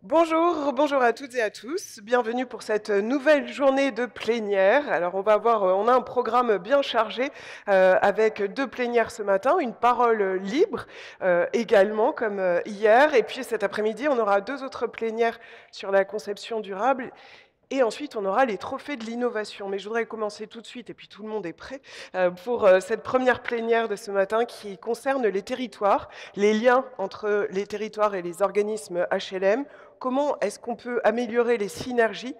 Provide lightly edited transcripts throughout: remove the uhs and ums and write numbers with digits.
Bonjour, bonjour à toutes et à tous. Bienvenue pour cette nouvelle journée de plénière. Alors on a un programme bien chargé avec deux plénières ce matin, une parole libre également comme hier. Et puis cet après-midi, on aura deux autres plénières sur la conception durable. Et ensuite, on aura les trophées de l'innovation. Mais je voudrais commencer tout de suite, et puis tout le monde est prêt, pour cette première plénière de ce matin qui concerne les territoires, les liens entre les territoires et les organismes HLM. Comment est-ce qu'on peut améliorer les synergies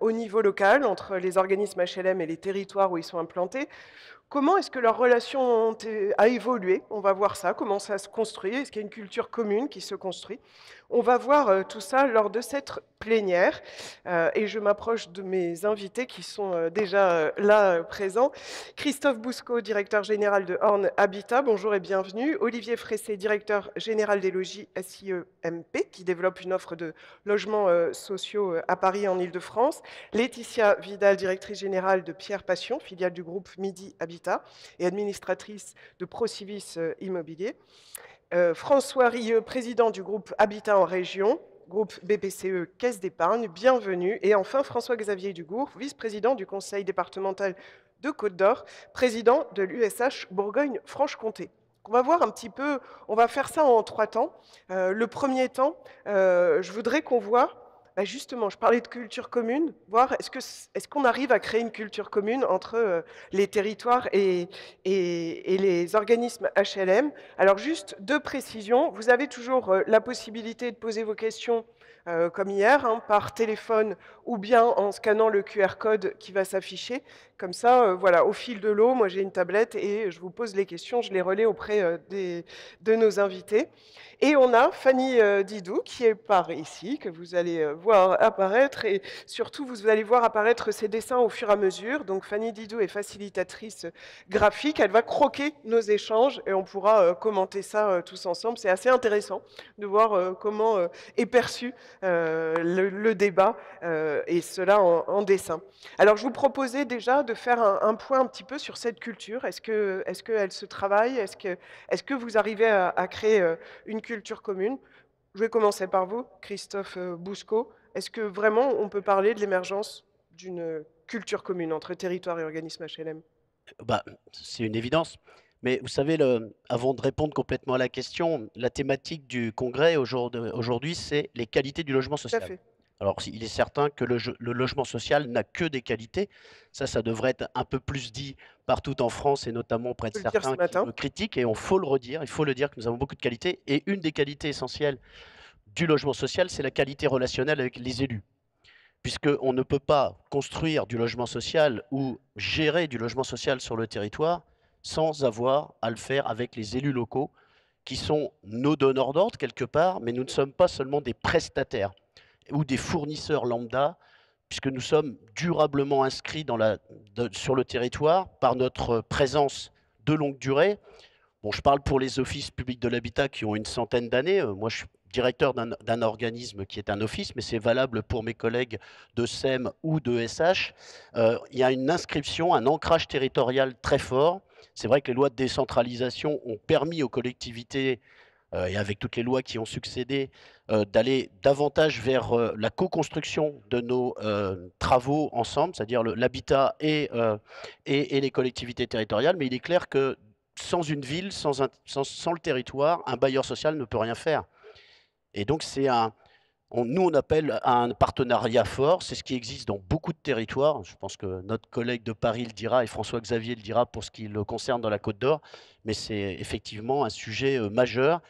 au niveau local entre les organismes HLM et les territoires où ils sont implantés? Comment est-ce que leurs relations a évolué? On va voir ça, comment ça se construit. Est-ce qu'il y a une culture commune qui se construit? On va voir tout ça lors de cette plénière. Et je m'approche de mes invités qui sont déjà là présents. Christophe Bousco, directeur général de Horn Habitat, bonjour et bienvenue. Olivier Fressé, directeur général des logis SIEMP, qui développe une offre de logements sociaux à Paris en Île-de-France. Laetitia Vidal, directrice générale de Pierre Passion, filiale du groupe Midi Habitat et administratrice de Procivis Immobilier. François Rieux, président du groupe Habitat en région, groupe BPCE Caisse d'épargne, bienvenue. Et enfin François-Xavier Dugourc, vice-président du conseil départemental de Côte-d'Or, président de l'USH Bourgogne-Franche-Comté. On va voir un petit peu, on va faire ça en 3 temps. Le premier temps, je voudrais qu'on voit, justement, je parlais de culture commune, voir est-ce qu'on arrive à créer une culture commune entre les territoires et les organismes HLM. Alors juste deux précisions, vous avez toujours la possibilité de poser vos questions comme hier, par téléphone ou bien en scannant le QR code qui va s'afficher. Comme ça, voilà, au fil de l'eau, moi j'ai une tablette et je vous pose les questions, je les relais auprès de nos invités. Et on a Fanny Didou qui est par ici, que vous allez voir apparaître, et surtout vous allez voir apparaître ses dessins au fur et à mesure. Donc Fanny Didou est facilitatrice graphique, elle va croquer nos échanges et on pourra commenter ça tous ensemble. C'est assez intéressant de voir comment est perçu le débat et cela en dessin. Alors je vous proposais déjà de faire un point un petit peu sur cette culture. Est-ce qu'elle se travaille? Est-ce que vous arrivez à créer une culture commune? Je vais commencer par vous, Christophe Bousco. Est-ce que vraiment on peut parler de l'émergence d'une culture commune entre territoire et organisme HLM? C'est une évidence. Mais vous savez, avant de répondre complètement à la question, la thématique du congrès aujourd'hui, c'est les qualités du logement Tout à social. fait. Alors, il est certain que le logement social n'a que des qualités. Ça devrait être un peu plus dit partout en France et notamment auprès de On peut le dire ce certains qui matin. le critiquent. Et faut le redire, il faut le dire que nous avons beaucoup de qualités. Et une des qualités essentielles du logement social, c'est la qualité relationnelle avec les élus, puisqu'on ne peut pas construire du logement social ou gérer du logement social sur le territoire sans avoir à le faire avec les élus locaux, qui sont nos donneurs d'ordre quelque part, mais nous ne sommes pas seulement des prestataires ou des fournisseurs lambda, puisque nous sommes durablement inscrits sur le territoire par notre présence de longue durée. Bon, je parle pour les offices publics de l'habitat qui ont une centaine d'années. Moi, je suis directeur d'un organisme qui est un office, mais c'est valable pour mes collègues de SEM ou de SH. Il y a une inscription, un ancrage territorial très fort. C'est vrai que les lois de décentralisation ont permis aux collectivités, et avec toutes les lois qui ont succédé, d'aller davantage vers la co-construction de nos travaux ensemble, c'est-à-dire l'habitat et les collectivités territoriales. Mais il est clair que sans une ville, sans le territoire, un bailleur social ne peut rien faire. Et donc, nous, on appelle à un partenariat fort. C'est ce qui existe dans beaucoup de territoires. Je pense que notre collègue de Paris le dira et François-Xavier le dira pour ce qui le concerne dans la Côte d'Or. Mais c'est effectivement un sujet majeur.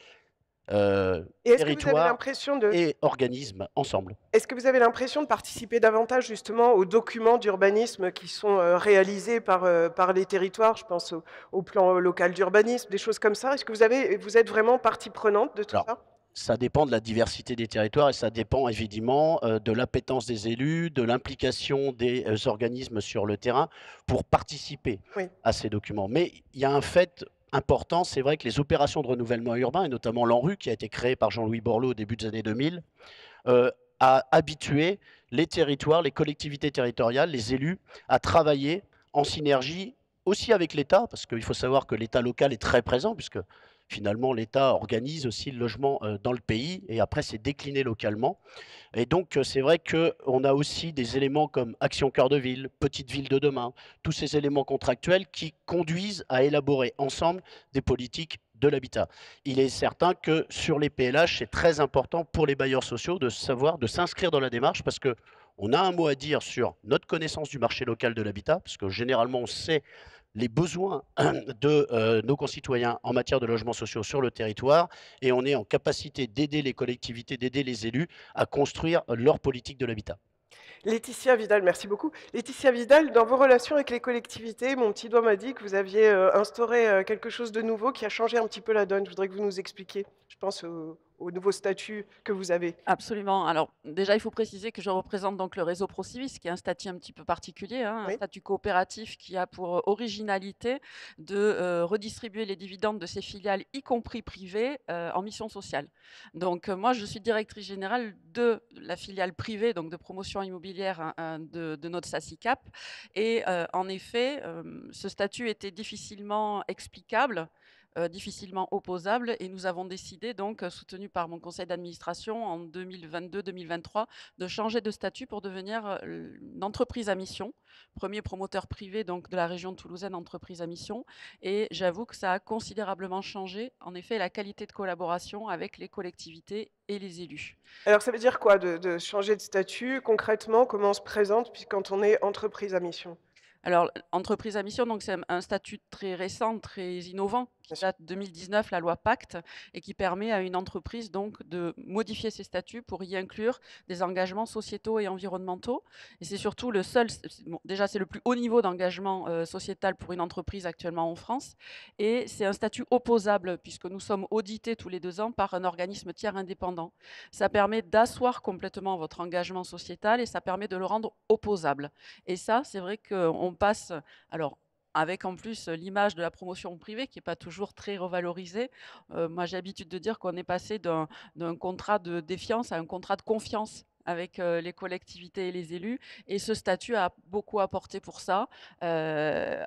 Et est-ce que vous avez Territoire l'impression de et organisme ensemble. Est-ce que vous avez l'impression de participer davantage justement aux documents d'urbanisme qui sont réalisés par les territoires? Je pense au plan local d'urbanisme, des choses comme ça. Est-ce que vous êtes vraiment partie prenante de tout Alors, ça? ça dépend de la diversité des territoires et ça dépend évidemment de l'appétence des élus, de l'implication des organismes sur le terrain pour participer Oui. à ces documents. Mais il y a un fait important, c'est vrai que les opérations de renouvellement urbain, et notamment l'ANRU, qui a été créée par Jean-Louis Borloo au début des années 2000, a habitué les territoires, les collectivités territoriales, les élus, à travailler en synergie aussi avec l'État, parce qu'il faut savoir que l'État local est très présent, puisque finalement, l'État organise aussi le logement dans le pays et après, c'est décliné localement. Et donc, c'est vrai qu'on a aussi des éléments comme Action Cœur de Ville, Petite Ville de demain, tous ces éléments contractuels qui conduisent à élaborer ensemble des politiques de l'habitat. Il est certain que sur les PLH, c'est très important pour les bailleurs sociaux de savoir, de s'inscrire dans la démarche parce que on a un mot à dire sur notre connaissance du marché local de l'habitat, parce que généralement on sait les besoins de nos concitoyens en matière de logements sociaux sur le territoire et on est en capacité d'aider les collectivités, d'aider les élus à construire leur politique de l'habitat. Laetitia Vidal, merci beaucoup. Laetitia Vidal, dans vos relations avec les collectivités, mon petit doigt m'a dit que vous aviez instauré quelque chose de nouveau qui a changé un petit peu la donne. Je voudrais que vous nous expliquiez. Je pense au nouveau statut que vous avez. Absolument. Alors déjà, il faut préciser que je représente donc le réseau Procivis, qui est un statut un petit peu particulier, hein, un Oui, statut coopératif qui a pour originalité de redistribuer les dividendes de ses filiales, y compris privées, en mission sociale. Donc moi, je suis directrice générale de la filiale privée, donc de promotion immobilière de notre SACICAP. Et en effet, ce statut était difficilement explicable, difficilement opposable et nous avons décidé donc, soutenu par mon conseil d'administration en 2022-2023, de changer de statut pour devenir, une entreprise à mission. Premier promoteur privé donc de la région toulousaine, entreprise à mission, et j'avoue que ça a considérablement changé, en effet, la qualité de collaboration avec les collectivités et les élus. alors ça veut dire quoi de changer de statut? Concrètement, comment on se présente puis quand on est entreprise à mission? Alors, entreprise à mission, donc c'est un statut très récent, très innovant, qui Bien sûr. date de 2019, la loi Pacte, et qui permet à une entreprise donc de modifier ses statuts pour y inclure des engagements sociétaux et environnementaux. Et c'est surtout le seul, bon, déjà c'est le plus haut niveau d'engagement sociétal pour une entreprise actuellement en France, et c'est un statut opposable puisque nous sommes audités tous les 2 ans par un organisme tiers indépendant. Ça permet d'asseoir complètement votre engagement sociétal et ça permet de le rendre opposable. Et ça, c'est vrai qu'on passe, alors avec en plus l'image de la promotion privée qui est pas toujours très revalorisée. Moi, j'ai l'habitude de dire qu'on est passé d'un contrat de défiance à un contrat de confiance avec, les collectivités et les élus, et ce statut a beaucoup apporté pour ça. Heu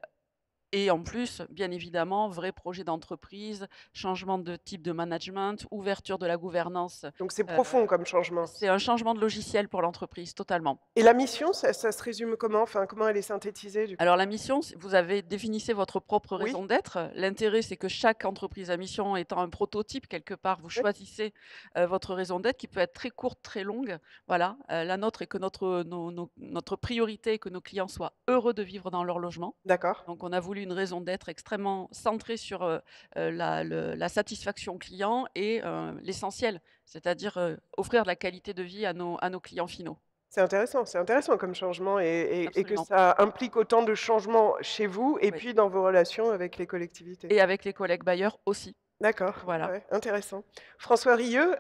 et en plus, bien évidemment, vrai projet d'entreprise, changement de type de management, ouverture de la gouvernance. Donc c'est Heu, profond comme changement. c'est un changement de logiciel pour l'entreprise, totalement. Et la mission, ça se résume comment? Enfin, comment elle est synthétisée du coup? Alors la mission, vous avez définissez votre propre Oui, raison d'être. L'intérêt, c'est que chaque entreprise à mission étant un prototype quelque part, vous oui, choisissez, votre raison d'être qui peut être très courte, très longue. Voilà, la nôtre est que notre priorité est que nos clients soient heureux de vivre dans leur logement. d'accord. Donc on a voulu une raison d'être extrêmement centrée sur, la satisfaction client et l'essentiel, c'est-à-dire, offrir de la qualité de vie à nos clients finaux. C'est intéressant comme changement et que Absolument, ça implique autant de changements chez vous et oui, puis dans vos relations avec les collectivités. et avec les collègues bailleurs aussi. D'accord, Voilà. ouais, intéressant. François Rieu,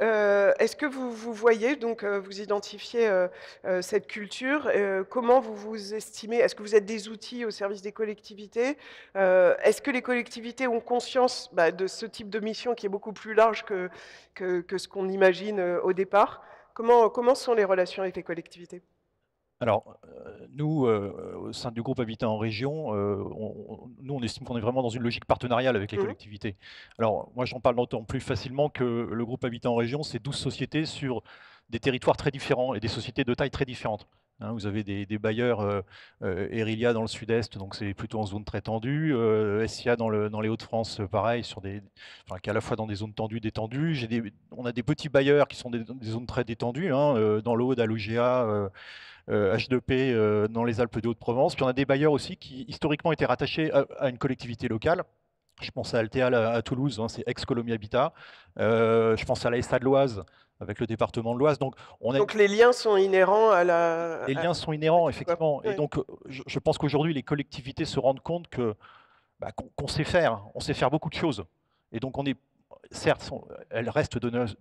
est-ce que vous voyez donc, vous identifiez, cette culture, comment vous vous estimez? Est-ce que vous êtes des outils au service des collectivités? Est-ce que les collectivités ont conscience, bah, de ce type de mission qui est beaucoup plus large que ce qu'on imagine, au départ? Comment sont les relations avec les collectivités? Alors, nous, au sein du groupe Habitat en région, nous, on estime qu'on est vraiment dans une logique partenariale avec les Mmh. collectivités. Alors, moi, j'en parle d'autant plus facilement que le groupe Habitat en région, c'est 12 sociétés sur des territoires très différents et des sociétés de taille très différentes. Hein, vous avez des bailleurs, Erylia dans le sud-est, donc c'est plutôt en zone très tendue, SIA dans les Hauts-de-France, pareil, enfin, qui est à la fois dans des zones tendues, détendues. On a des petits bailleurs qui sont des zones très détendues, hein, dans l'Aude, à l'OGA, H2P dans les Alpes de Haute-Provence. Puis on a des bailleurs aussi qui historiquement étaient rattachés à une collectivité locale. Je pense à Altéal à Toulouse, hein, c'est ex-Colombie Habitat. Je pense à la l'ASA de l'Oise avec le département de l'Oise. Donc on a Donc les liens sont inhérents à la les à liens sont au inhérents petit quoi. effectivement. Et Oui. donc je pense qu'aujourd'hui les collectivités se rendent compte que qu'on sait faire, on sait faire beaucoup de choses. Et donc on est certes, elles restent donneuses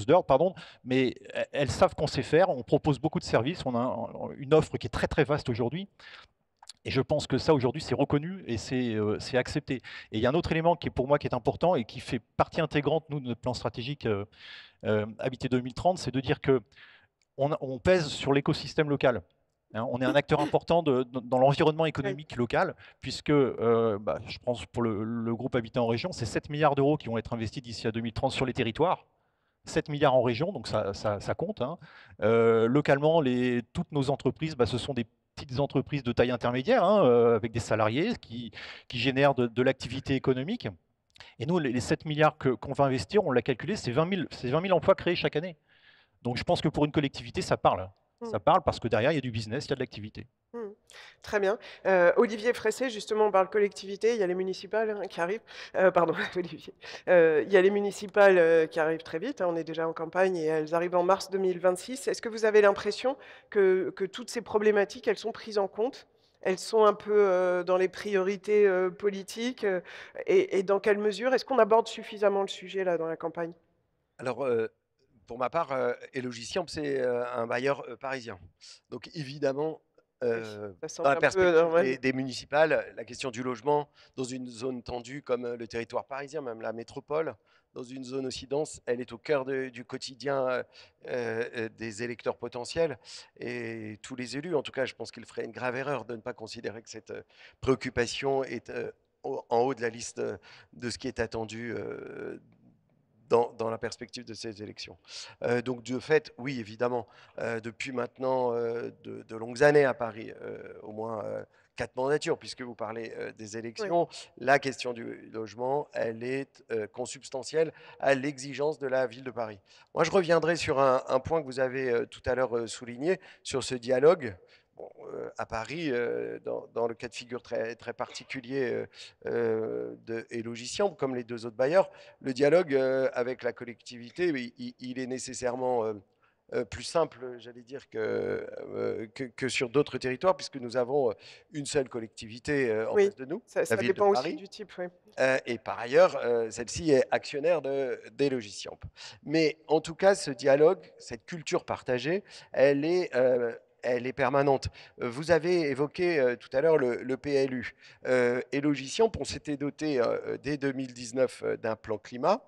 d'ordre, pardon, mais elles savent qu'on sait faire. On propose beaucoup de services. On a une offre qui est très très vaste aujourd'hui. Et je pense que ça aujourd'hui c'est reconnu et c'est accepté. Et il y a un autre élément qui est pour moi qui est important et qui fait partie intégrante nous de notre plan stratégique Habiter 2030, c'est de dire que on pèse sur l'écosystème local. Hein, on est un acteur important dans l'environnement Oui. économique local, puisque je pense pour le groupe Habitat en région, c'est 7 milliards d'euros qui vont être investis d'ici à 2030 sur les territoires. 7 milliards en région, donc ça compte. Hein. Localement, toutes nos entreprises, ce sont des petites entreprises de taille intermédiaire, hein, avec des salariés qui génèrent de l'activité économique. Et nous, les 7 milliards qu'on va investir, on l'a calculé, c'est 20 000 emplois créés chaque année. Donc je pense que pour une collectivité, ça parle. Ça parle parce que derrière, il y a du business, il y a de l'activité. Très bien. Olivier Fressé, justement, on parle collectivité, il y a les municipales qui arrivent. Pardon, Olivier. Il y a les municipales qui arrivent très vite, hein, on est déjà en campagne et elles arrivent en mars 2026. Est-ce que vous avez l'impression que toutes ces problématiques, elles sont prises en compte? Elles sont un peu dans les priorités politiques et dans quelle mesure? Est-ce qu'on aborde suffisamment le sujet là dans la campagne? Alors, pour ma part, Elogiciamp, c'est un bailleur parisien. Donc évidemment, Oui, ça dans semble la un peu perspective normal. des municipales, la question du logement dans une zone tendue comme le territoire parisien, même la métropole, dans une zone aussi dense, elle est au cœur du quotidien des électeurs potentiels et tous les élus. En tout cas, je pense qu'il ferait une grave erreur de ne pas considérer que cette préoccupation est en haut de la liste de ce qui est attendu dans la perspective de ces élections. Donc de fait, oui, évidemment, depuis maintenant de longues années à Paris, au moins 4 mandatures, puisque vous parlez des Oui. élections, la question du logement, elle est consubstantielle à l'exigence de la ville de Paris. Moi, je reviendrai sur un point que vous avez tout à l'heure souligné, sur ce dialogue. Bon, à Paris, dans le cas de figure très, très particulier de Elogiciamp, comme les deux autres bailleurs, le dialogue avec la collectivité, il est nécessairement plus simple, j'allais dire, que sur d'autres territoires, puisque nous avons une seule collectivité en Oui, face de nous, ça la ville de dépend aussi Paris. du type, oui. Et par ailleurs, celle-ci est actionnaire d'Elogiciamp. Mais en tout cas, ce dialogue, cette culture partagée, elle est permanente. Vous avez évoqué tout à l'heure le PLU. Elogiciamp, on s'était doté dès 2019 d'un plan climat.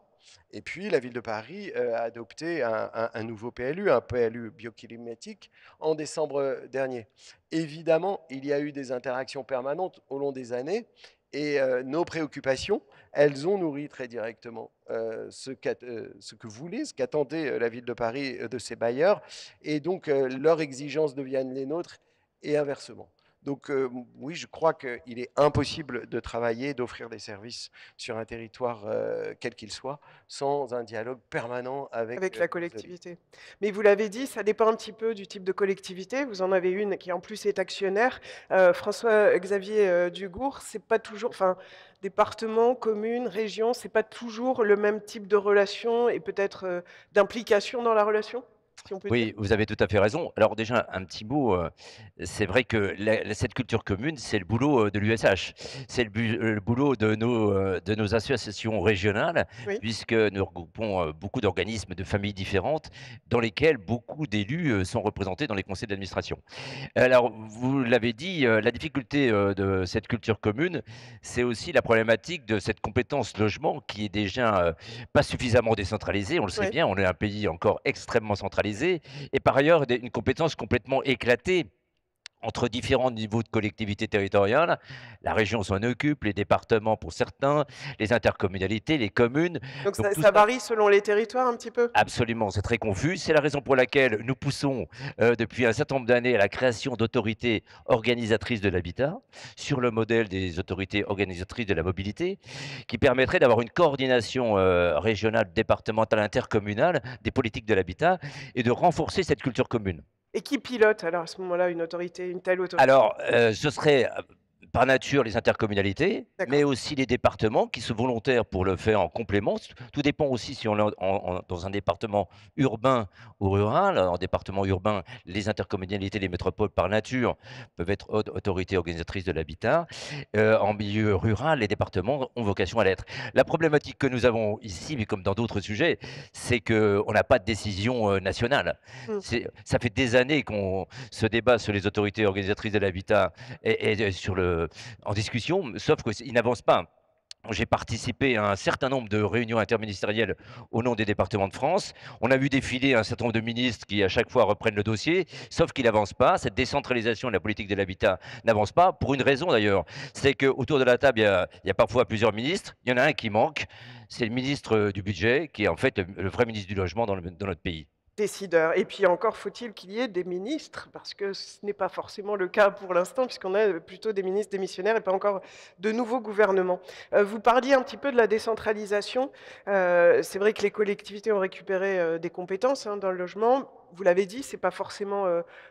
Et puis, la ville de Paris a adopté un nouveau PLU, un PLU bioclimatique, en décembre dernier. Évidemment, il y a eu des interactions permanentes au long des années. Et nos préoccupations, elles ont nourri très directement ce que voulait, ce qu'attendait la ville de Paris de ses bailleurs. Et donc, leurs exigences deviennent les nôtres et inversement. Donc oui, je crois qu'il est impossible de travailler, d'offrir des services sur un territoire, quel qu'il soit, sans un dialogue permanent avec Avec la les élus. collectivité. Mais vous l'avez dit, ça dépend un petit peu du type de collectivité. Vous en avez une qui en plus est actionnaire. François-Xavier Dugourc, c'est pas toujours, enfin, département, commune, région, c'est pas toujours le même type de relation et peut-être d'implication dans la relation, si on peut dire. Oui, vous avez tout à fait raison. Alors déjà, un petit mot, c'est vrai que cette culture commune, c'est le boulot de l'USH. C'est le boulot de nos associations régionales, Oui, puisque nous regroupons beaucoup d'organismes, de familles différentes, dans lesquelles beaucoup d'élus sont représentés dans les conseils d'administration. Alors, vous l'avez dit, la difficulté de cette culture commune, c'est aussi la problématique de cette compétence logement qui est déjà pas suffisamment décentralisée. On le sait oui. bien, on est un pays encore extrêmement centralisé et par ailleurs une compétence complètement éclatée entre différents niveaux de collectivité territoriale. La région s'en occupe, les départements pour certains, les intercommunalités, les communes. Donc Donc tout ça ça, varie selon les territoires un petit peu? absolument, c'est très confus. C'est la raison pour laquelle nous poussons depuis un certain nombre d'années à la création d'autorités organisatrices de l'habitat, sur le modèle des autorités organisatrices de la mobilité, qui permettraient d'avoir une coordination régionale, départementale, intercommunale des politiques de l'habitat et de renforcer cette culture commune. Et qui pilote alors à ce moment-là une autorité, une telle autorité? Alors, ce serait par nature les intercommunalités, mais D'accord. aussi les départements qui sont volontaires pour le faire en complément. Tout dépend aussi si on est dans un département urbain ou rural. En département urbain, les intercommunalités, les métropoles par nature peuvent être autorités organisatrices de l'habitat. En milieu rural, les départements ont vocation à l'être. La problématique que nous avons ici, mais comme dans d'autres sujets, c'est qu'on n'a pas de décision nationale. Mmh. Ça fait des années qu'on se débat sur les autorités organisatrices de l'habitat et en discussion, sauf qu'ils n'avancent pas. j'ai participé à un certain nombre de réunions interministérielles au nom des départements de France. On a vu défiler un certain nombre de ministres qui, à chaque fois, reprennent le dossier, sauf qu'il n'avance pas. Cette décentralisation de la politique de l'habitat n'avance pas, pour une raison d'ailleurs. C'est qu'autour de la table, il y a parfois plusieurs ministres. Il y en a un qui manque, c'est le ministre du budget, qui est en fait le vrai ministre du logement dans notre pays. Décideurs. Et puis encore faut-il qu'il y ait des ministres, parce que ce n'est pas forcément le cas pour l'instant, puisqu'on a plutôt des ministres démissionnaires et pas encore de nouveaux gouvernements. Vous parliez un petit peu de la décentralisation. C'est vrai que les collectivités ont récupéré des compétences dans le logement. Vous l'avez dit, c'est pas forcément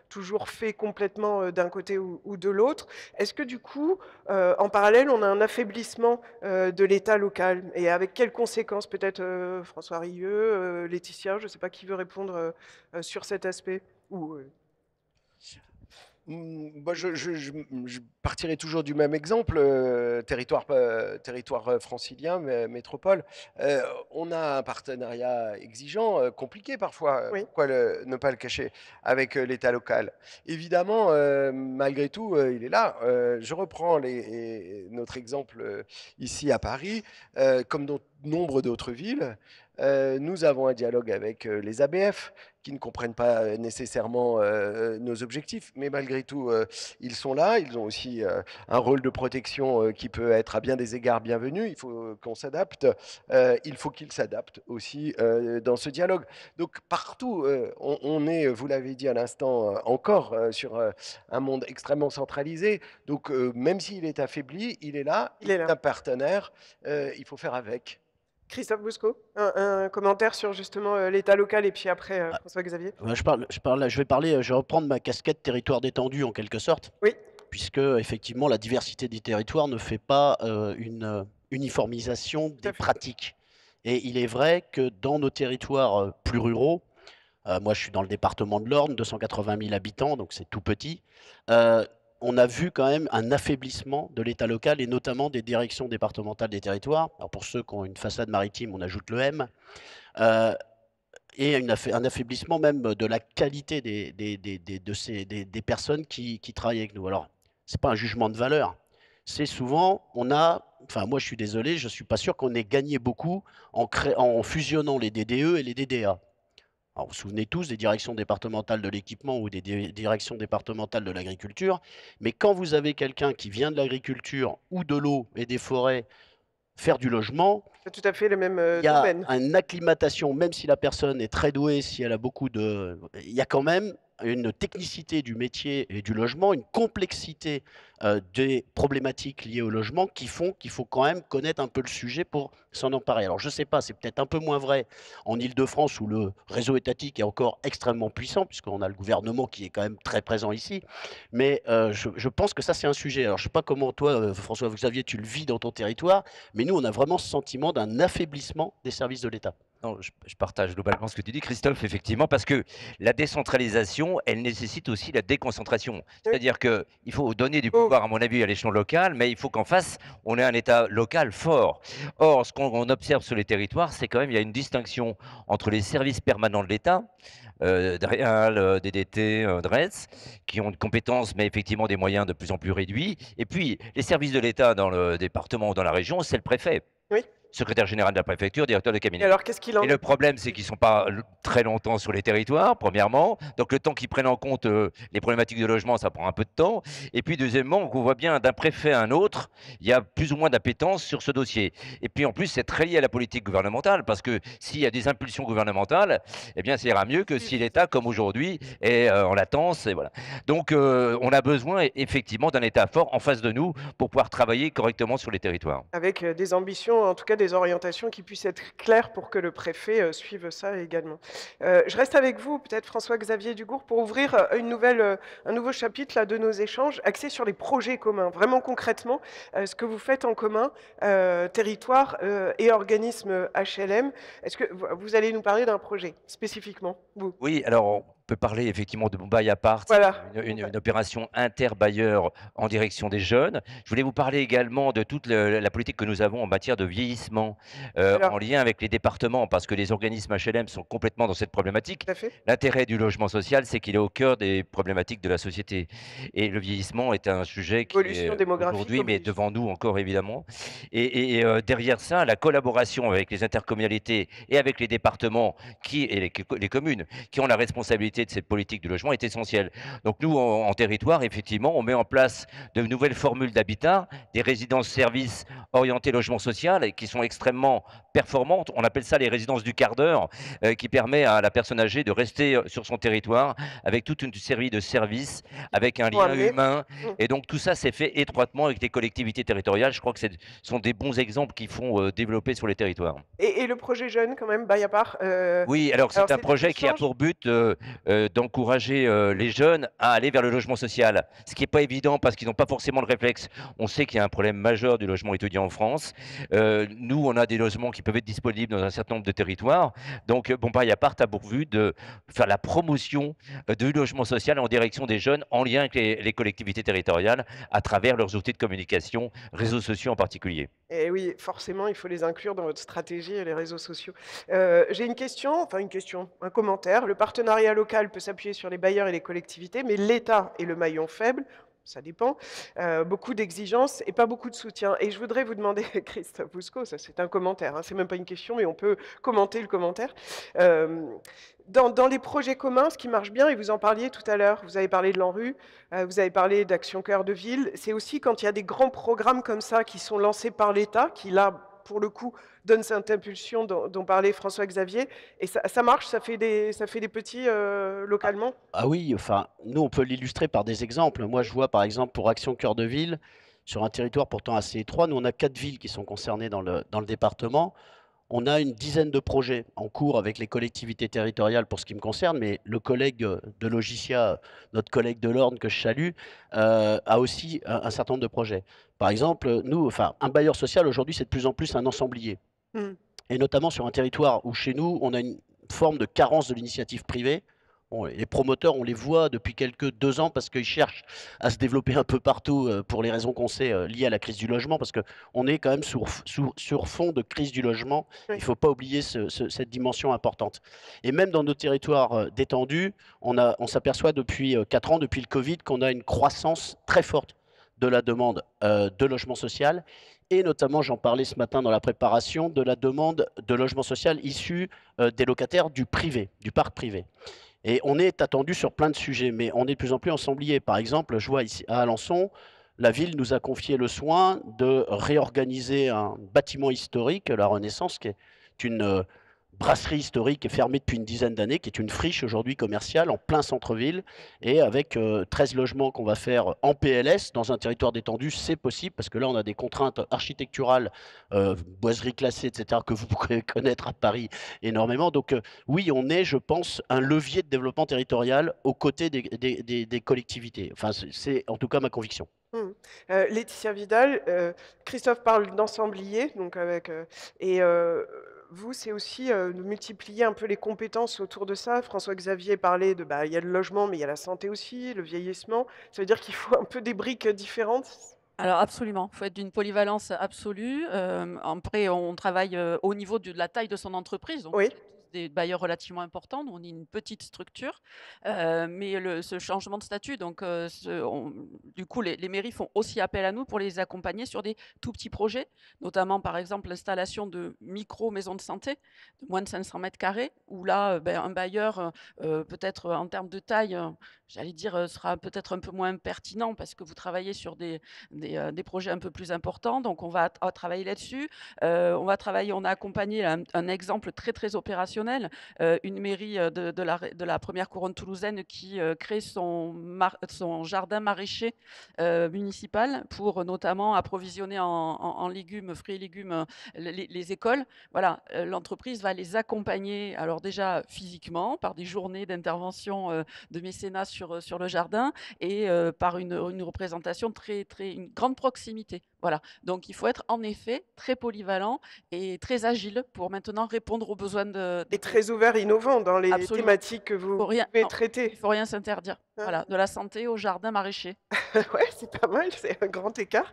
toujours fait complètement d'un côté ou de l'autre. Est-ce que du coup, en parallèle, on a un affaiblissement de l'État local? Et avec quelles conséquences? Peut-être François Rieu, Laetitia, je ne sais pas qui veut répondre sur cet aspect. Ou, Moi, je partirai toujours du même exemple, territoire francilien, métropole. On a un partenariat exigeant, compliqué parfois, oui, pourquoi ne pas le cacher, avec l'État local. Évidemment, malgré tout, il est là. Je reprends notre exemple ici à Paris, comme dans nombre d'autres villes. Nous avons un dialogue avec les ABF qui ne comprennent pas nécessairement nos objectifs, mais malgré tout, ils sont là. Ils ont aussi un rôle de protection qui peut être à bien des égards bienvenu. Il faut qu'on s'adapte. Il faut qu'ils s'adaptent aussi dans ce dialogue. Donc partout, on est, vous l'avez dit à l'instant, encore sur un monde extrêmement centralisé. Donc même s'il est affaibli, il est là, il est là. un partenaire. Il faut faire avec. Christophe Bousco, un commentaire sur justement l'État local et puis après François-Xavier. Je vais reprendre ma casquette territoire détendu en quelque sorte, Oui, puisque effectivement la diversité des territoires ne fait pas une uniformisation à des fait. pratiques. Et il est vrai que dans nos territoires plus ruraux, moi je suis dans le département de l'Orne, 280 000 habitants, donc c'est tout petit, on a vu quand même un affaiblissement de l'État local et notamment des directions départementales des territoires. Alors pour ceux qui ont une façade maritime, on ajoute le M. Euh, et un affaiblissement même de la qualité des personnes qui travaillent avec nous. Alors, ce n'est pas un jugement de valeur. C'est souvent, moi je suis désolé, je ne suis pas sûr qu'on ait gagné beaucoup en fusionnant les DDE et les DDA. Alors, vous vous souvenez tous des directions départementales de l'équipement ou des directions départementales de l'agriculture, mais quand vous avez quelqu'un qui vient de l'agriculture ou de l'eau et des forêts faire du logement, C'est tout à fait le même il y a domaine. une acclimatation, même si la personne est très douée, si elle a beaucoup de... Il y a quand même une technicité du métier et du logement, une complexité des problématiques liées au logement qui font qu'il faut quand même connaître un peu le sujet pour s'en emparer. Alors je ne sais pas, c'est peut-être un peu moins vrai en Île-de-France où le réseau étatique est encore extrêmement puissant, puisqu'on a le gouvernement qui est quand même très présent ici, mais je pense que ça c'est un sujet. Alors je ne sais pas comment toi, François-Xavier, tu le vis dans ton territoire, mais nous on a vraiment ce sentiment d'un affaiblissement des services de l'État. Non, je partage globalement ce que tu dis, Christophe, effectivement, parce que la décentralisation, elle nécessite aussi la déconcentration. Oui. C'est-à-dire qu'il faut donner du Oh, pouvoir, à mon avis, à l'échelon local, mais il faut qu'en face, on ait un État local fort. Or, ce qu'on observe sur les territoires, c'est quand même, il y a une distinction entre les services permanents de l'État, DREAL, DDT, DRES, qui ont une compétence, mais effectivement des moyens de plus en plus réduits. Et puis, les services de l'État dans le département ou dans la région, c'est le préfet. oui. Secrétaire général de la préfecture, directeur de Et cabinet. alors, qu'est-ce qu'il en Et est? le problème, c'est qu'ils ne sont pas très longtemps sur les territoires, premièrement. Donc, le temps qu'ils prennent en compte les problématiques de logement, ça prend un peu de temps. Et puis, deuxièmement, on voit bien d'un préfet à un autre, il y a plus ou moins d'appétence sur ce dossier. Et puis, en plus, c'est très lié à la politique gouvernementale, parce que s'il y a des impulsions gouvernementales, eh bien, ça ira mieux que si l'État, comme aujourd'hui, est en latence. Et voilà. Donc, on a besoin, effectivement, d'un État fort en face de nous pour pouvoir travailler correctement sur les territoires. Avec des ambitions, en tout cas des orientations qui puissent être claires pour que le préfet suive ça également. Je reste avec vous, peut-être François-Xavier Dugourc, pour ouvrir un nouveau chapitre là, de nos échanges, axé sur les projets communs. Vraiment concrètement, ce que vous faites en commun, territoire et organisme HLM. Est-ce que vous allez nous parler d'un projet spécifiquement, vous? Oui, alors peut parler effectivement de bail appart, Voilà. une opération interbailleur en direction des jeunes. Je voulais vous parler également de toute la politique que nous avons en matière de vieillissement, en Alors, lien avec les départements, parce que les organismes HLM sont complètement dans cette problématique. tout à fait. L'intérêt du logement social, c'est qu'il est au cœur des problématiques de la société. Et le vieillissement est un sujet qui Évolution est démographique aujourd'hui, mais oblige. devant nous encore évidemment. Derrière ça, la collaboration avec les intercommunalités et avec les départements et les communes qui ont la responsabilité de cette politique du logement est essentielle. Donc nous, en territoire, effectivement, on met en place de nouvelles formules d'habitat, des résidences-services orientées logement social et qui sont extrêmement performantes. On appelle ça les résidences du quart d'heure, qui permet à la personne âgée de rester sur son territoire avec toute une série de services, avec un Sont lien amenés. humain. Mmh. Et donc tout ça s'est fait étroitement avec les collectivités territoriales. Je crois que ce sont des bons exemples qui font développer sur les territoires. Et le projet jeune, quand même, bail à part. Oui, alors c'est un c'est projet qui a l'échange. pour but d'encourager les jeunes à aller vers le logement social, ce qui n'est pas évident parce qu'ils n'ont pas forcément le réflexe. On sait qu'il y a un problème majeur du logement étudiant en France. Nous, on a des logements qui peuvent être disponibles dans un certain nombre de territoires. Donc, Bon Paris Appart a pour but de faire la promotion du logement social en direction des jeunes, en lien avec les collectivités territoriales, à travers leurs outils de communication, réseaux sociaux en particulier. Et oui, forcément, il faut les inclure dans votre stratégie et les réseaux sociaux. J'ai une question, un commentaire. Le partenariat local peut s'appuyer sur les bailleurs et les collectivités, mais l'État est le maillon faible. Ça dépend. Beaucoup d'exigences et pas beaucoup de soutien. Et je voudrais vous demander, Christophe Bousco, ça c'est un commentaire, hein, c'est même pas une question, mais on peut commenter le commentaire. Euh, dans les projets communs, ce qui marche bien, et vous en parliez tout à l'heure, vous avez parlé de l'ANRU, vous avez parlé d'Action Cœur de Ville, c'est aussi quand il y a des grands programmes comme ça qui sont lancés par l'État, qui là, pour le coup, donnent cette impulsion dont parlait François-Xavier, et ça marche, ça fait des petits localement. Ah oui, enfin, nous, on peut l'illustrer par des exemples. Moi, je vois, par exemple, pour Action Cœur de Ville, sur un territoire pourtant assez étroit, nous, on a 4 villes qui sont concernées dans le département. On a une dizaine de projets en cours avec les collectivités territoriales pour ce qui me concerne, mais le collègue de Logicia, notre collègue de l'Orne que je salue, a aussi un certain nombre de projets. Par exemple, nous, enfin, un bailleur social aujourd'hui, c'est de plus en plus un ensemblier. Hmm. Et notamment sur un territoire où chez nous, on a une forme de carence de l'initiative privée. Bon, les promoteurs, on les voit depuis quelques 2 ans parce qu'ils cherchent à se développer un peu partout pour les raisons qu'on sait liées à la crise du logement, parce qu'on est quand même sur fond de crise du logement. Il Oui. ne faut pas oublier cette dimension importante. Et même dans nos territoires détendus, on s'aperçoit depuis 4 ans, depuis le Covid, qu'on a une croissance très forte de la demande de logement social. Et notamment, j'en parlais ce matin dans la préparation, de la demande de logement social issu des locataires du privé, du parc privé. Et on est attendu sur plein de sujets, mais on est de plus en plus ensembliers. Par exemple, je vois ici à Alençon, la ville nous a confié le soin de réorganiser un bâtiment historique, la Renaissance, qui est une brasserie historique qui est fermée depuis une dizaine d'années, qui est une friche aujourd'hui commerciale en plein centre-ville, et avec 13 logements qu'on va faire en PLS dans un territoire détendu, c'est possible, parce que là on a des contraintes architecturales, boiseries classées, etc., que vous pouvez connaître à Paris énormément. Donc oui, on est, je pense, un levier de développement territorial aux côtés des collectivités. Enfin, c'est en tout cas ma conviction. Hmm. Laetitia Vidal, Christophe parle d'ensemblier, donc avec et vous, c'est aussi de multiplier un peu les compétences autour de ça. François-Xavier parlait de, bah, il y a le logement, mais il y a la santé aussi, le vieillissement. Ça veut dire qu'il faut un peu des briques différentes. Alors absolument, il faut être d'une polyvalence absolue. Après, on travaille au niveau de la taille de son entreprise. Donc, Oui. on est tous des bailleurs relativement importants. Nous, on est une petite structure. Mais ce changement de statut, donc, du coup, les mairies font aussi appel à nous pour les accompagner sur des tout petits projets, notamment par exemple l'installation de micro-maisons de santé de moins de 500 mètres carrés, où là, un bailleur, peut-être en termes de taille, j'allais dire, sera peut-être un peu moins pertinent parce que vous travaillez sur des projets un peu plus importants. Donc, on va travailler là-dessus. On a accompagné un exemple très, très opérationnel, une mairie de la première couronne toulousaine qui crée son jardin maraîcher municipal pour notamment approvisionner en légumes, fruits et légumes, les écoles. Voilà, l'entreprise va les accompagner, alors déjà physiquement, par des journées d'intervention de mécénat sur le jardin et par une représentation une grande proximité Voilà, donc il faut être en effet très polyvalent et très agile pour maintenant répondre aux besoins des Et très ouvert, innovant dans les absolument. thématiques que Il faut vous rien pouvez non, il traiter. faut rien s'interdire. Ah. Voilà, de la santé au jardin maraîcher. Ouais, c'est pas mal, c'est un grand écart.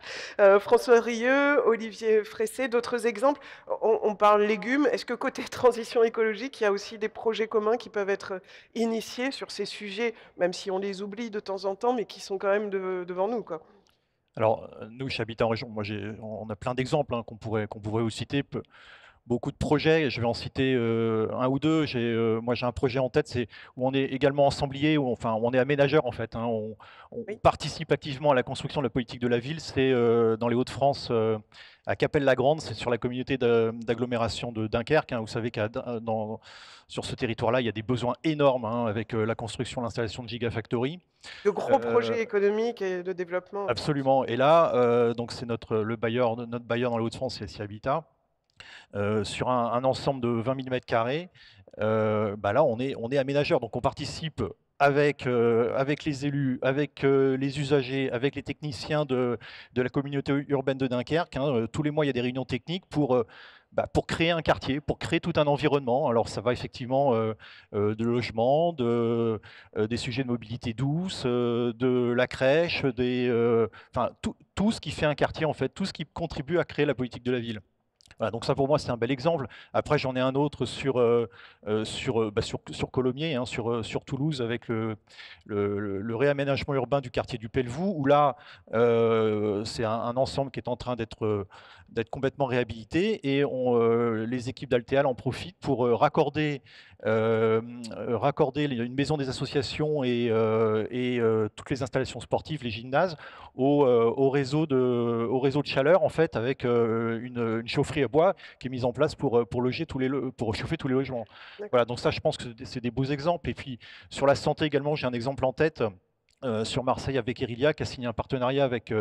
François Rieu, Olivier Fressé, d'autres exemples? On parle légumes. Est-ce que côté transition écologique, il y a aussi des projets communs qui peuvent être initiés sur ces sujets, même si on les oublie de temps en temps, mais qui sont quand même devant nous, quoi? Alors, nous, chez Habitat en région, on a plein d'exemples hein, qu'on pourrait vous citer. Beaucoup de projets, je vais en citer un ou deux. Moi, j'ai un projet en tête, c'est où on est également ensemblier, enfin, on est aménageur en fait, hein. On Oui. participe activement à la construction de la politique de la ville. C'est dans les Hauts-de-France, à Capelle-la-Grande, c'est sur la communauté d'agglomération de Dunkerque, hein. Vous savez sur ce territoire-là, il y a des besoins énormes hein, avec la construction, l'installation de gigafactories. De gros Euh, projets économiques et de développement. Absolument. Et là, donc c'est notre bailleur dans les Hauts-de-France, c'est Habitat. Sur un ensemble de 20 000 m², bah là, on est aménageur. Donc, on participe avec les élus, avec les usagers, avec les techniciens de la communauté urbaine de Dunkerque, hein. Tous les mois, il y a des réunions techniques pour créer un quartier, pour créer tout un environnement. Alors, ça va effectivement de logement, des sujets de mobilité douce, de la crèche, enfin, tout ce qui fait un quartier, en fait, tout ce qui contribue à créer la politique de la ville. Voilà, donc ça pour moi c'est un bel exemple. Après j'en ai un autre sur Colomiers, hein, sur Toulouse avec le réaménagement urbain du quartier du Pelvoux, où là c'est un ensemble qui est en train d'être complètement réhabilité et les équipes d'Altéal en profitent pour raccorder une maison des associations et toutes les installations sportives, les gymnases, au réseau de chaleur en fait avec une chaufferie à bois qui est mise en place pour chauffer tous les logements. D'accord. Voilà, donc ça je pense que c'est des beaux exemples. Et puis sur la santé également, j'ai un exemple en tête. Sur Marseille avec Erilia qui a signé un partenariat avec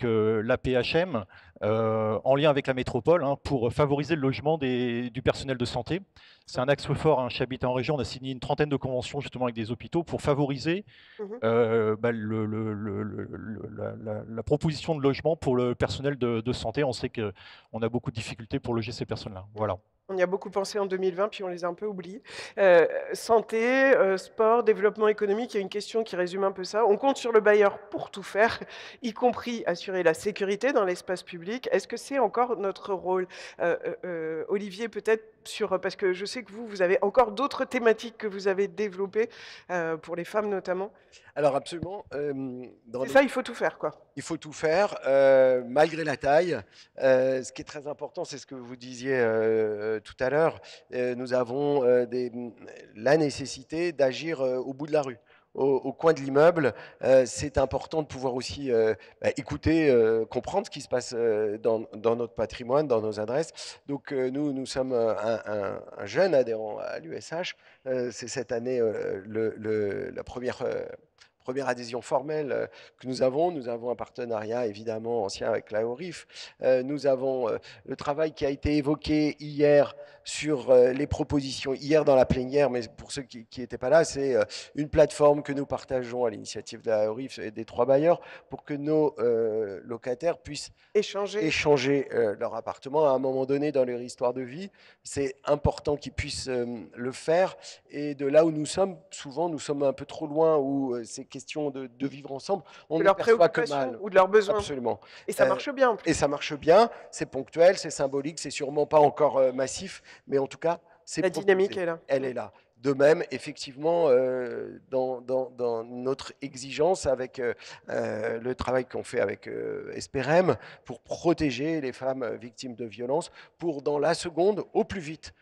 l'APHM en lien avec la métropole hein, pour favoriser le logement du personnel de santé. C'est un axe fort hein, chez Habitat en région. On a signé une trentaine de conventions justement avec des hôpitaux pour favoriser Mhm. la proposition de logement pour le personnel de santé. On sait qu'on a beaucoup de difficultés pour loger ces personnes-là. Voilà. On y a beaucoup pensé en 2020, puis on les a un peu oubliés. Santé, sport, développement économique, il y a une question qui résume un peu ça. On compte sur le bailleur pour tout faire, y compris assurer la sécurité dans l'espace public. Est-ce que c'est encore notre rôle? Olivier, peut-être parce que je sais que vous avez encore d'autres thématiques que vous avez développées, pour les femmes notamment. Alors absolument, C'est ça, il faut tout faire, quoi. il faut tout faire, malgré la taille. Ce qui est très important, c'est ce que vous disiez tout à l'heure. Nous avons la nécessité d'agir au bout de la rue. Au coin de l'immeuble, c'est important de pouvoir aussi écouter, comprendre ce qui se passe dans notre patrimoine, dans nos adresses. Donc nous sommes un jeune adhérent à l'USH. C'est cette année la première adhésion formelle que nous avons. Nous avons un partenariat évidemment ancien avec l'AORIF. Nous avons le travail qui a été évoqué hier sur les propositions, hier dans la plénière, mais pour ceux qui n'étaient pas là, c'est une plateforme que nous partageons à l'initiative de l'AORIF et des 3 bailleurs pour que nos locataires puissent échanger leur appartement à un moment donné dans leur histoire de vie. C'est important qu'ils puissent le faire. Et de là où nous sommes, souvent nous sommes un peu trop loin où c'est question de vivre ensemble. On De ne leurs perçoit que préoccupations mal. ou de leurs besoins. Absolument. Et ça marche bien en plus. Et ça marche bien, c'est ponctuel, c'est symbolique, c'est sûrement pas encore massif, mais en tout cas, c'est La dynamique proposé. est là. Elle est là. De même, effectivement, dans notre exigence avec le travail qu'on fait avec Esperem pour protéger les femmes victimes de violences, pour dans la seconde, au plus vite,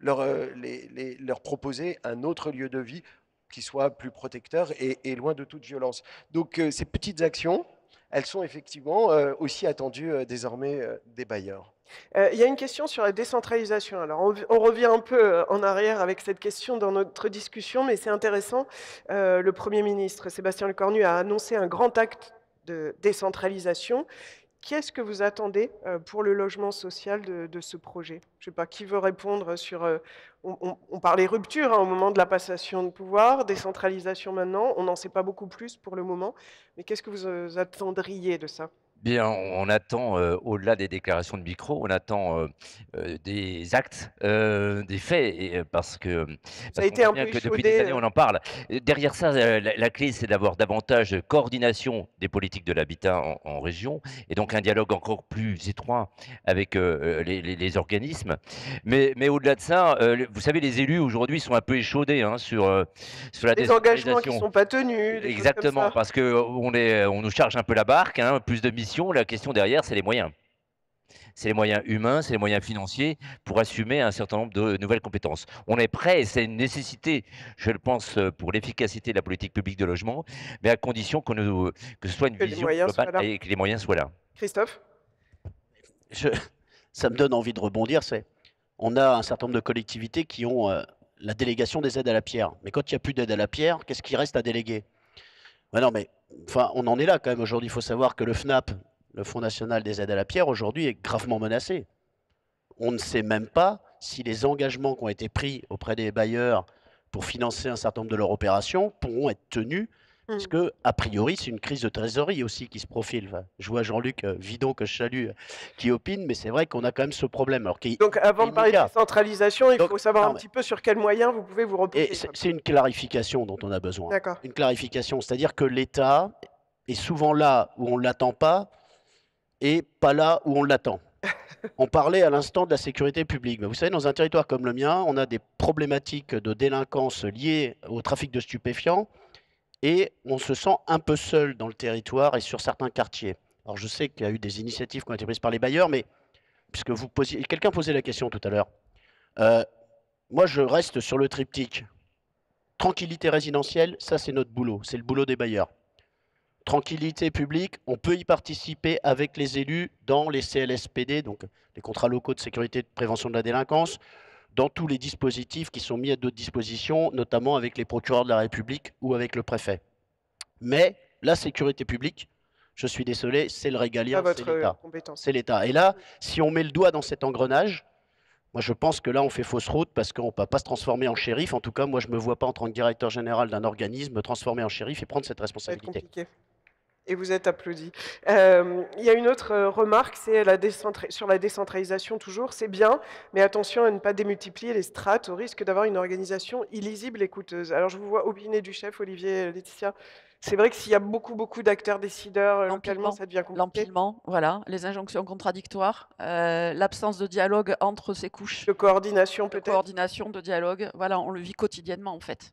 leur proposer un autre lieu de vie qui soit plus protecteur et loin de toute violence. Donc ces petites actions, elles sont effectivement aussi attendues désormais des bailleurs. Il y a une question sur la décentralisation. Alors, on revient un peu en arrière avec cette question dans notre discussion, mais c'est intéressant. Le Premier ministre, Sébastien Lecornu, a annoncé un grand acte de décentralisation. Qu'est-ce que vous attendez pour le logement social de ce projet? Je ne sais pas, qui veut répondre sur... on parlait rupture hein, au moment de la passation de pouvoir, décentralisation maintenant. On n'en sait pas beaucoup plus pour le moment. Mais qu'est-ce que vous attendriez de ça? Bien, on attend, au-delà des déclarations de micro, on attend, des actes, des faits et Ça a parce qu'on été voit un bien peu que depuis des échaudé. années, on en parle. Derrière ça, la clé, c'est d'avoir davantage de coordination des politiques de l'habitat en région et donc un dialogue encore plus étroit avec, les organismes. Mais au-delà de ça, vous savez, les élus aujourd'hui sont un peu échaudés, hein, sur la Des engagements qui ne décentralisation. sont pas tenus, des choses comme Exactement, ça. parce on nous charge un peu la barque, hein, plus de missions. La question derrière, c'est les moyens. C'est les moyens humains, c'est les moyens financiers pour assumer un certain nombre de nouvelles compétences. On est prêt et c'est une nécessité, je le pense, pour l'efficacité de la politique publique de logement, mais à condition que ce soit une Que les vision moyens globale soient là. et que les moyens soient là. Christophe? Je- Ça me donne envie de rebondir. On a un certain nombre de collectivités qui ont la délégation des aides à la pierre. Mais quand il n'y a plus d'aide à la pierre, qu'est-ce qui reste à déléguer? Ouais, non, mais enfin, on en est là quand même aujourd'hui. Il faut savoir que le FNAP, le Fonds national des aides à la pierre, aujourd'hui est gravement menacé. On ne sait même pas si les engagements qui ont été pris auprès des bailleurs pour financer un certain nombre de leurs opérations pourront être tenus, puisque, a priori, c'est une crise de trésorerie aussi qui se profile. Enfin, je vois Jean-Luc Vidon, que je salue, qui opine, mais c'est vrai qu'on a quand même ce problème. Alors, Donc, avant de parler de immédiat. décentralisation, il Donc, faut savoir non, un petit peu sur quels moyens vous pouvez vous Et reposer. c'est une clarification dont on a besoin. D'accord. Une clarification, c'est-à-dire que l'État est souvent là où on ne l'attend pas et pas là où on l'attend. On parlait à l'instant de la sécurité publique. Mais vous savez, dans un territoire comme le mien, on a des problématiques de délinquance liées au trafic de stupéfiants et on se sent un peu seul dans le territoire et sur certains quartiers. Alors je sais qu'il y a eu des initiatives qui ont été prises par les bailleurs, mais puisque quelqu'un posait la question tout à l'heure, euh, moi je reste sur le triptyque. Tranquillité résidentielle, ça c'est notre boulot, c'est le boulot des bailleurs. Tranquillité publique, on peut y participer avec les élus dans les CLSPD, donc les contrats locaux de sécurité et de prévention de la délinquance, dans tous les dispositifs qui sont mis à d'autres dispositions, notamment avec les procureurs de la République ou avec le préfet. Mais la sécurité publique, je suis désolé, c'est le Pas régalien, c'est votre l'État. compétence. C'est l'État. Et là, si on met le doigt dans cet engrenage, moi, je pense que là, on fait fausse route parce qu'on ne peut pas se transformer en shérif. En tout cas, moi, je ne me vois pas en tant que directeur général d'un organisme me transformer en shérif et prendre cette Ça va être responsabilité. compliqué. Et vous êtes applaudi. Il y a une autre remarque, c'est sur la décentralisation toujours. C'est bien, mais attention à ne pas démultiplier les strates au risque d'avoir une organisation illisible et coûteuse. Alors je vous vois opiner du chef, Olivier, Laetitia. C'est vrai que s'il y a beaucoup d'acteurs décideurs localement, ça devient compliqué. L'empilement, voilà, les injonctions contradictoires, l'absence de dialogue entre ces couches, De coordination de peut-être. coordination, de dialogue, voilà, on le vit quotidiennement en fait.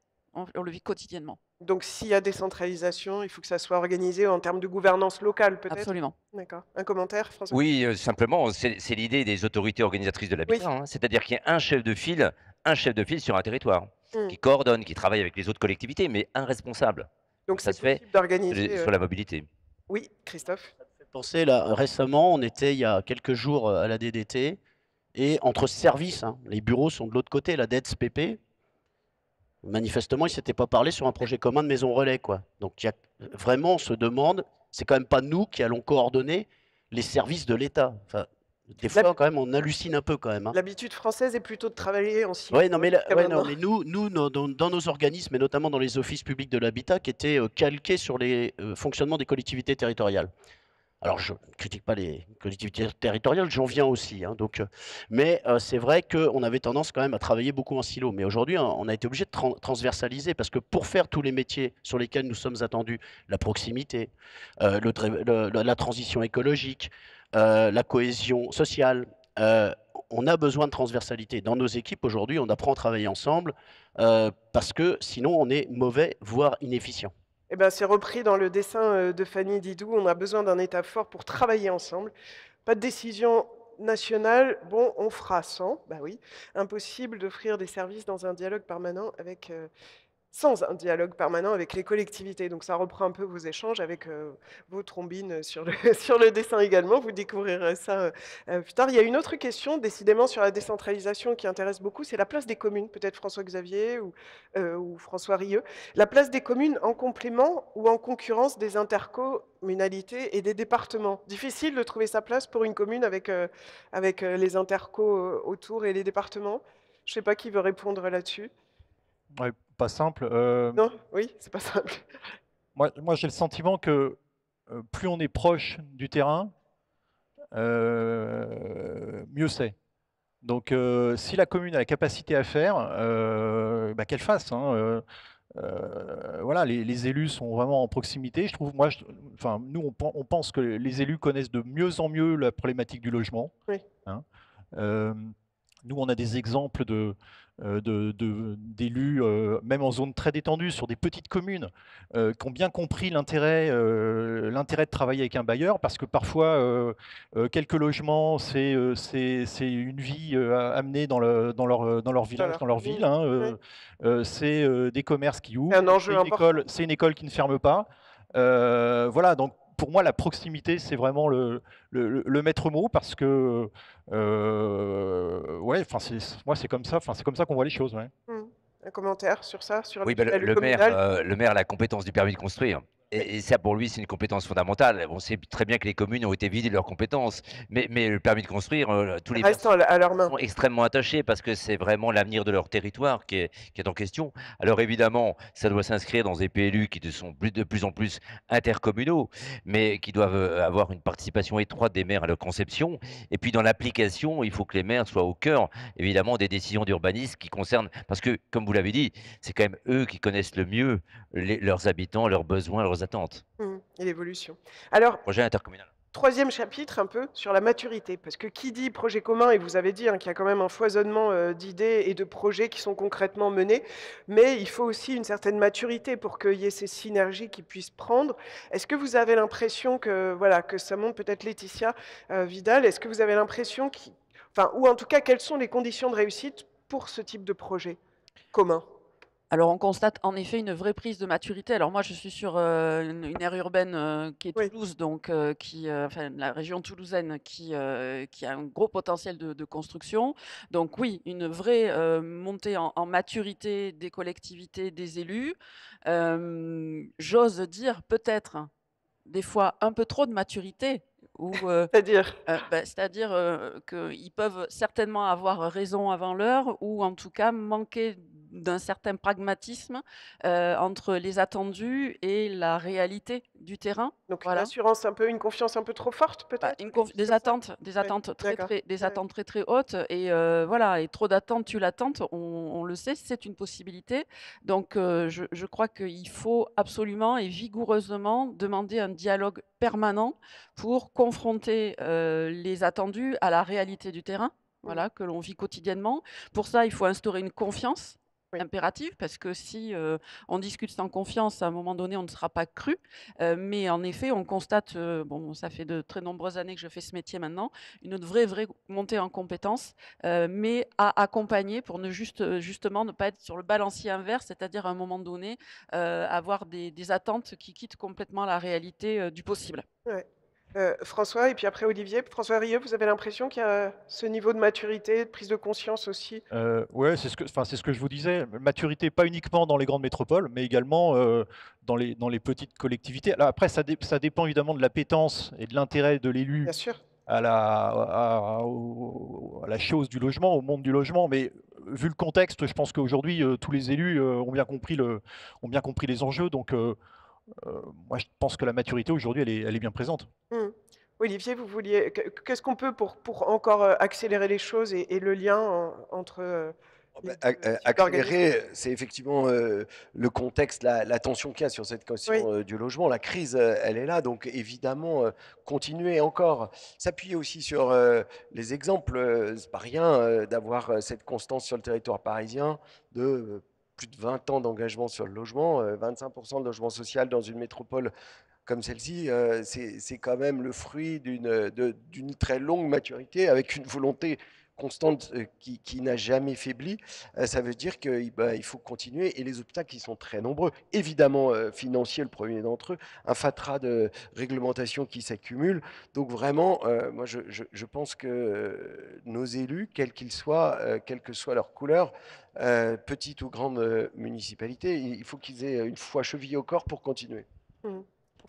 On le vit quotidiennement, Donc s'il y a décentralisation, il faut que ça soit organisé en termes de gouvernance locale peut-être. absolument. D'accord. Un commentaire, François? Oui, simplement, c'est l'idée des autorités organisatrices de l'habitat, hein. C'est-à-dire qu'il y a un chef de file sur un territoire, qui coordonne, qui travaille avec les autres collectivités, mais un responsable. Donc Ça c'est se fait possible d'organiser. sur la mobilité. Oui, Christophe. Pensez, là, récemment, on était il y a quelques jours à la DDT et entre services, hein, les bureaux sont de l'autre côté, la DEDS-PP. Manifestement, ils ne s'étaient pas parlé sur un projet commun de maison relais, quoi. Donc, il y a, vraiment, on se demande, c'est quand même pas nous qui allons coordonner les services de l'État. Enfin, des fois, quand même, on hallucine un peu, quand même, hein. L'habitude française est plutôt de travailler en silo. Ouais, non, mais, jusqu'à maintenant. mais nous, dans nos organismes, et notamment dans les offices publics de l'habitat, qui étaient calqués sur les fonctionnements des collectivités territoriales. Alors, je ne critique pas les collectivités territoriales, j'en viens aussi, hein, donc, mais c'est vrai qu'on avait tendance quand même à travailler beaucoup en silo. Mais aujourd'hui, on a été obligé de transversaliser, parce que pour faire tous les métiers sur lesquels nous sommes attendus, la proximité, la transition écologique, la cohésion sociale, on a besoin de transversalité. Dans nos équipes, aujourd'hui, on apprend à travailler ensemble, parce que sinon, on est mauvais, voire inefficient. Eh ben, c'est repris dans le dessin de Fanny Didou. On a besoin d'un État fort pour travailler ensemble. Pas de décision nationale. Bon, on fera sans. Bah oui. Impossible d'offrir des services dans un dialogue permanent avec, sans un dialogue permanent avec les collectivités. Donc ça reprend un peu vos échanges avec vos trombines sur le, sur le dessin également. Vous découvrirez ça plus tard. Il y a une autre question, décidément, sur la décentralisation qui intéresse beaucoup, c'est la place des communes. Peut-être François-Xavier ou François Rieu. La place des communes en complément ou en concurrence des intercommunalités et des départements. Difficile de trouver sa place pour une commune avec, les intercos autour et les départements. Je ne sais pas qui veut répondre là-dessus. Pas simple. Non, oui, c'est pas simple. Moi j'ai le sentiment que plus on est proche du terrain, mieux c'est. Donc, si la commune a la capacité à faire, bah, qu'elle fasse, hein, voilà, les élus sont vraiment en proximité. Je trouve, enfin, nous, on pense que les élus connaissent de mieux en mieux la problématique du logement. Oui. Hein. Nous, on a des exemples d'élus, même en zone très détendue, sur des petites communes, qui ont bien compris l'intérêt de travailler avec un bailleur, parce que parfois, quelques logements, c'est une vie amenée dans leur village, dans leur ville. Hein, c'est des commerces qui C'est ouvrent, un enjeu important. c'est une école qui ne ferme pas. Voilà, donc pour moi, la proximité, c'est vraiment le maître mot, parce que ouais, enfin, moi, c'est comme ça qu'on voit les choses. Ouais. Un commentaire sur ça, sur Oui, ben, l'échelle communale? le maire a la compétence du permis de construire. Et ça, pour lui, c'est une compétence fondamentale. On sait très bien que les communes ont été vidées de leurs compétences. Mais le permis de construire, tous les maires Reste à leurs mains. sont extrêmement attachés parce que c'est vraiment l'avenir de leur territoire qui est en question. Alors évidemment, ça doit s'inscrire dans des PLU qui sont de plus en plus intercommunaux, mais qui doivent avoir une participation étroite des maires à leur conception. Et puis dans l'application, il faut que les maires soient au cœur, évidemment, des décisions d'urbanisme qui concernent, parce que, comme vous l'avez dit, c'est quand même eux qui connaissent le mieux leurs habitants, leurs besoins, leurs attentes. Et l'évolution. Alors, Projet intercommunal. troisième chapitre, un peu sur la maturité, parce que qui dit projet commun, et vous avez dit qu'il y a quand même un foisonnement d'idées et de projets qui sont concrètement menés, mais il faut aussi une certaine maturité pour qu'il y ait ces synergies qui puissent prendre. Est-ce que vous avez l'impression que, voilà, que ça monte, peut-être Laetitia Vidal, est-ce que vous avez l'impression, enfin, ou en tout cas, quelles sont les conditions de réussite pour ce type de projet commun? Alors, on constate en effet une vraie prise de maturité. Alors moi, je suis sur une aire urbaine qui est Oui. Toulouse, donc enfin, la région toulousaine qui a un gros potentiel de construction. Donc oui, une vraie montée en maturité des collectivités, des élus. J'ose dire peut-être des fois un peu trop de maturité. C'est-à-dire? C'est-à-dire qu'ils peuvent certainement avoir raison avant l'heure, ou en tout cas manquer d'un certain pragmatisme entre les attendus et la réalité du terrain. Donc une Voilà. assurance un peu, une confiance un peu trop forte, Bah, peut-être? une quelque chose des comme ça? attentes d'accord. des Ouais. attentes très, très hautes, et voilà, et trop d'attentes tue l'attente, on le sait, c'est une possibilité. Donc je crois qu'il faut absolument et vigoureusement demander un dialogue permanent pour confronter les attendus à la réalité du terrain, voilà, que l'on vit quotidiennement. Pour ça, il faut instaurer une confiance Oui. impérative, parce que si on discute sans confiance, à un moment donné, on ne sera pas cru. Mais en effet, on constate, bon, ça fait de très nombreuses années que je fais ce métier maintenant, une vraie montée en compétences, mais à accompagner pour justement ne pas être sur le balancier inverse, c'est-à-dire à un moment donné, avoir des attentes qui quittent complètement la réalité du possible. Ouais. François et puis après Olivier. François Rieu, vous avez l'impression qu'il y a ce niveau de maturité, de prise de conscience aussi? Ouais, c'est ce que je vous disais. Maturité, pas uniquement dans les grandes métropoles, mais également dans les petites collectivités. Alors après, ça dépend évidemment de l'appétence et de l'intérêt de l'élu Bien sûr. à la chose du logement, au monde du logement. Mais vu le contexte, je pense qu'aujourd'hui, tous les élus ont bien compris les enjeux. Donc, moi, je pense que la maturité aujourd'hui, elle est bien présente. Olivier, vous vouliez qu'est-ce qu'on peut pour encore accélérer les choses et le lien entre les deux types d'organismes? Accélérer, c'est effectivement le contexte, la tension qu'il y a sur cette Oui. question du logement. La crise, elle est là, donc évidemment, continuer encore, s'appuyer aussi sur les exemples. C'est pas rien d'avoir cette constance sur le territoire parisien de plus de 20 ans d'engagement sur le logement, 25% de logement social dans une métropole comme celle-ci, c'est quand même le fruit d'une très longue maturité avec une volonté constante qui n'a jamais faibli. Ça veut dire qu'il il faut continuer et les obstacles qui sont très nombreux. Évidemment, financier, le premier d'entre eux, un fatras de réglementation qui s'accumule. Donc vraiment, moi je pense que nos élus, quels qu'ils soient, quelle que soit leur couleur, petite ou grande municipalité, il faut qu'ils aient une foi chevillée au corps pour continuer.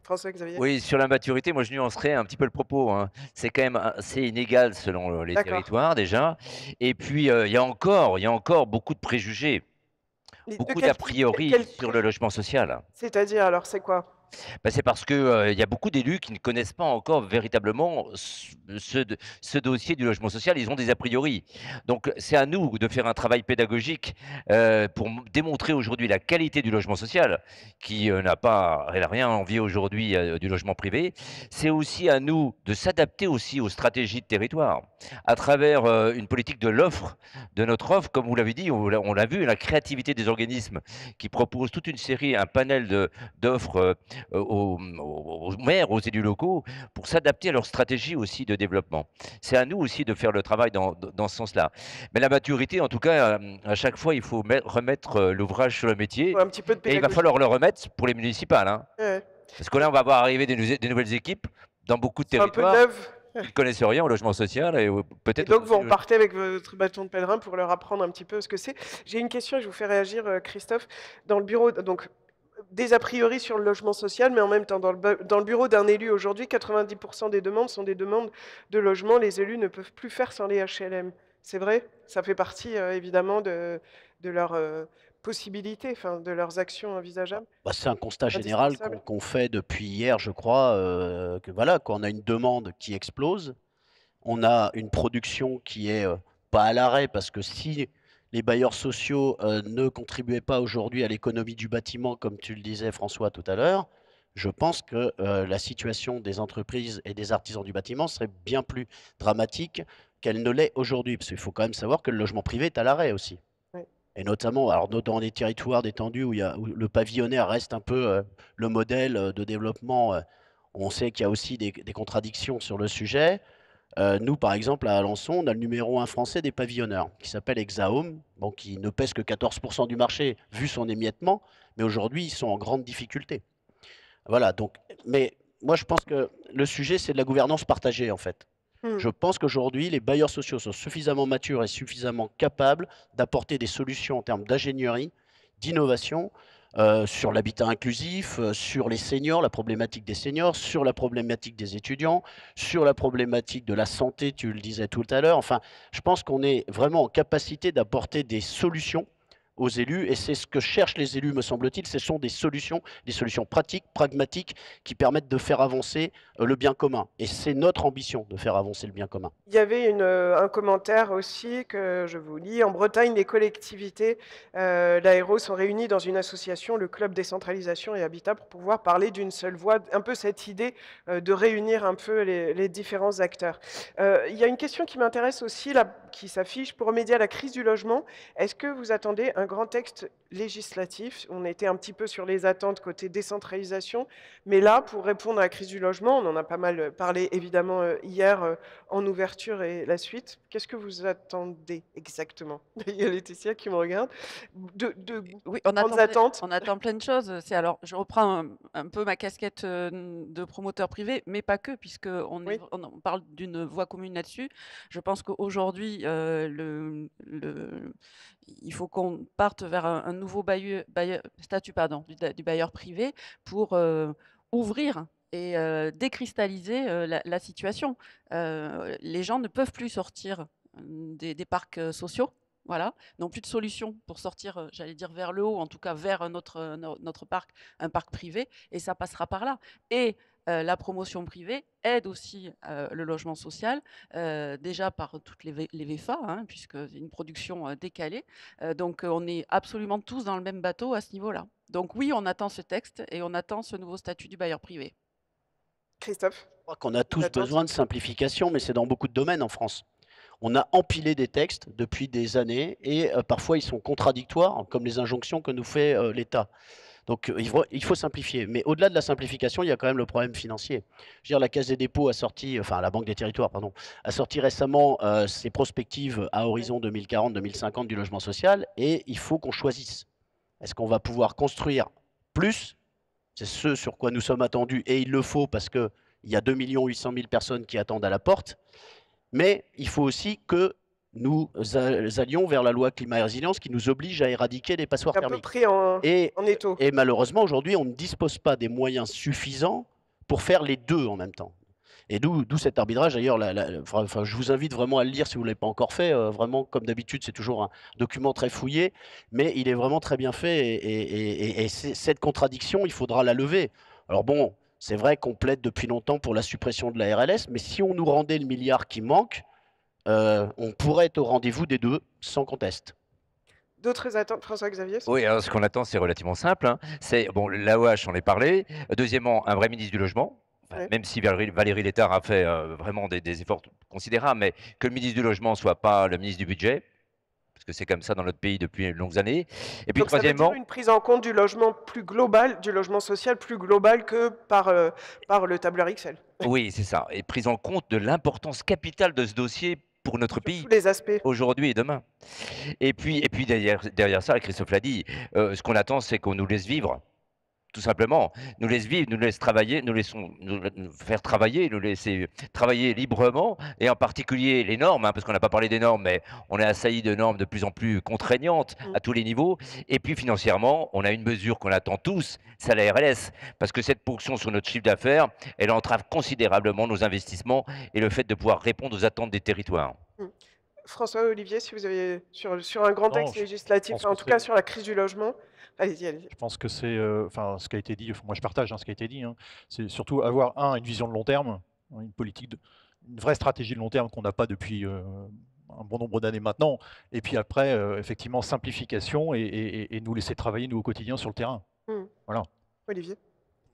François-Xavier? Oui, sur la maturité, moi je nuancerais un petit peu le propos, hein. C'est quand même assez inégal selon les D'accord. territoires déjà. Et puis il y a encore beaucoup de préjugés, De beaucoup quel d'a type? priori Quel sur le logement social. C'est-à-dire alors, c'est quoi? C'est parce que, il y a beaucoup d'élus qui ne connaissent pas encore véritablement ce dossier du logement social. Ils ont des a priori. Donc c'est à nous de faire un travail pédagogique, pour démontrer aujourd'hui la qualité du logement social, qui, elle a rien à envier aujourd'hui, du logement privé. C'est aussi à nous de s'adapter aussi aux stratégies de territoire, à travers, une politique de notre offre, comme vous l'avez dit, on l'a vu, la créativité des organismes qui proposent toute une série, un panel d'offres, aux maires, aux élus locaux, pour s'adapter à leur stratégie aussi de développement. C'est à nous aussi de faire le travail dans ce sens-là. Mais la maturité, en tout cas, à chaque fois, il faut remettre, l'ouvrage sur le métier, Un petit peu de et il va pédagogie. falloir le remettre pour les municipales, hein. Ouais. Parce que là, on va voir arriver des nouvelles équipes dans beaucoup de C'est un peu territoires neuf. qui ne connaissent rien au logement social et Et peut-être donc, aussi vous au logement. repartez avec votre bâton de pèlerin pour leur apprendre un petit peu ce que c'est. J'ai une question et je vous fais réagir, Christophe. Dans le bureau, donc, des a priori sur le logement social, mais en même temps, dans le bureau d'un élu aujourd'hui, 90% des demandes sont des demandes de logement. Les élus ne peuvent plus faire sans les HLM. C'est vrai? Ça fait partie, évidemment, de leurs possibilités, enfin, de leurs actions envisageables, C'est un constat général indispensables. qu'on fait depuis hier, je crois, que voilà, qu'on a une demande qui explose, on a une production qui est pas à l'arrêt, parce que si les bailleurs sociaux ne contribuaient pas aujourd'hui à l'économie du bâtiment, comme tu le disais François tout à l'heure, je pense que la situation des entreprises et des artisans du bâtiment serait bien plus dramatique qu'elle ne l'est aujourd'hui. Parce qu'il faut quand même savoir que le logement privé est à l'arrêt aussi. Oui. Et notamment, alors dans des territoires détendus où le pavillonnaire reste un peu le modèle de développement, on sait qu'il y a aussi des contradictions sur le sujet. Nous, par exemple, à Alençon, on a le numéro 1 français des pavillonneurs, qui s'appelle Exahome, bon, qui ne pèse que 14% du marché, vu son émiettement, mais aujourd'hui, ils sont en grande difficulté. Voilà, donc, mais moi, je pense que le sujet, c'est de la gouvernance partagée, en fait. Je pense qu'aujourd'hui, les bailleurs sociaux sont suffisamment matures et suffisamment capables d'apporter des solutions en termes d'ingénierie, d'innovation, sur l'habitat inclusif, sur les seniors, la problématique des seniors, sur la problématique des étudiants, sur la problématique de la santé, tu le disais tout à l'heure. Enfin, je pense qu'on est vraiment en capacité d'apporter des solutions aux élus, et c'est ce que cherchent les élus, me semble-t-il. Ce sont des solutions pratiques, pragmatiques, qui permettent de faire avancer le bien commun. Et c'est notre ambition de faire avancer le bien commun. Il y avait un commentaire aussi que je vous lis. En Bretagne, les collectivités, l'ARO, sont réunies dans une association, le Club Décentralisation et Habitat, pour pouvoir parler d'une seule voix. Un peu cette idée de réunir un peu les différents acteurs. Il y a une question qui m'intéresse aussi, là, qui s'affiche. Pour remédier à la crise du logement, est-ce que vous attendez un grand texte législatif? On était un petit peu sur les attentes côté décentralisation, mais là, pour répondre à la crise du logement, on en a pas mal parlé évidemment hier en ouverture et la suite. Qu'est-ce que vous attendez exactement? Il y a Laetitia qui me regarde. Oui, Grandes attentes. on attend plein de choses. Je reprends un peu ma casquette de promoteur privé, mais pas que, puisqu'on Oui. on parle d'une voie commune là-dessus. Je pense qu'aujourd'hui, il faut qu'on parte vers un nouveau statut du bailleur privé pour ouvrir et décristalliser la situation. Les gens ne peuvent plus sortir des parcs sociaux. Voilà, n'ont plus de solution pour sortir, j'allais dire vers le haut, en tout cas vers notre parc, un parc privé, et ça passera par là. Et la promotion privée aide aussi le logement social, déjà par toutes les VFA, hein, puisque c'est une production décalée. Donc on est absolument tous dans le même bateau à ce niveau-là. Donc oui, on attend ce texte et on attend ce nouveau statut du bailleur privé. Christophe? Je crois qu'on a tous besoin de simplification, mais c'est dans beaucoup de domaines en France. On a empilé des textes depuis des années et parfois ils sont contradictoires, comme les injonctions que nous fait l'État. Donc il faut simplifier. Mais au-delà de la simplification, il y a quand même le problème financier. Je veux dire, la Caisse des dépôts a sorti, enfin la Banque des territoires, pardon, a sorti récemment ses prospectives à horizon 2040-2050 du logement social, et il faut qu'on choisisse. Est-ce qu'on va pouvoir construire plus? C'est ce sur quoi nous sommes attendus, et il le faut parce qu'il y a 2 800 000 personnes qui attendent à la porte. Mais il faut aussi que nous allions vers la loi climat et résilience qui nous oblige à éradiquer les passoires Un peu thermiques. pris en étau. Et malheureusement, aujourd'hui, on ne dispose pas des moyens suffisants pour faire les deux en même temps. Et d'où cet arbitrage. D'ailleurs, je vous invite vraiment à le lire si vous ne l'avez pas encore fait. Vraiment, comme d'habitude, c'est toujours un document très fouillé, mais il est vraiment très bien fait. Et cette contradiction, il faudra la lever. Alors bon, c'est vrai qu'on plaide depuis longtemps pour la suppression de la RLS, mais si on nous rendait le milliard qui manque, on pourrait être au rendez-vous des deux, sans conteste. D'autres attentes, François-Xavier? Oui, alors ce qu'on attend, c'est relativement simple, hein. C'est bon, l'AOH, j'en ai parlé. Deuxièmement, un vrai ministre du logement. Enfin, Ouais. même si Valérie Létard a fait vraiment des efforts considérables, mais que le ministre du logement ne soit pas le ministre du budget, parce que c'est comme ça dans notre pays depuis de longues années. Et puis Donc ça veut dire troisièmement, une prise en compte du logement plus global, du logement social plus global que par le tableur Excel, oui, c'est ça, et prise en compte de l'importance capitale de ce dossier pour notre sur tous pays, les aspects. aujourd'hui et demain. Et puis derrière ça, Christophe l'a dit, ce qu'on attend, c'est qu'on nous laisse vivre. Tout simplement, nous laisse vivre, nous laisse travailler, nous faire travailler, nous laisser travailler librement, et en particulier les normes, hein, parce qu'on n'a pas parlé des normes, mais on est assailli de normes de plus en plus contraignantes Mmh. à tous les niveaux. Et puis financièrement, on a une mesure qu'on attend tous, c'est la RLS, parce que cette ponction sur notre chiffre d'affaires, elle entrave considérablement nos investissements et le fait de pouvoir répondre aux attentes des territoires. Mmh. François-Olivier, si vous avez sur un grand Non, texte je législatif, pense en que tout cas c'est sur la crise du logement, allez-y, allez-y. je pense que c'est, enfin, ce qui a été dit, moi je partage, hein, ce qui a été dit, hein. C'est surtout avoir, une vision de long terme, hein, une vraie stratégie de long terme qu'on n'a pas depuis, un bon nombre d'années maintenant, et puis après, effectivement simplification et nous laisser travailler nous au quotidien sur le terrain. Mmh. Voilà. Olivier?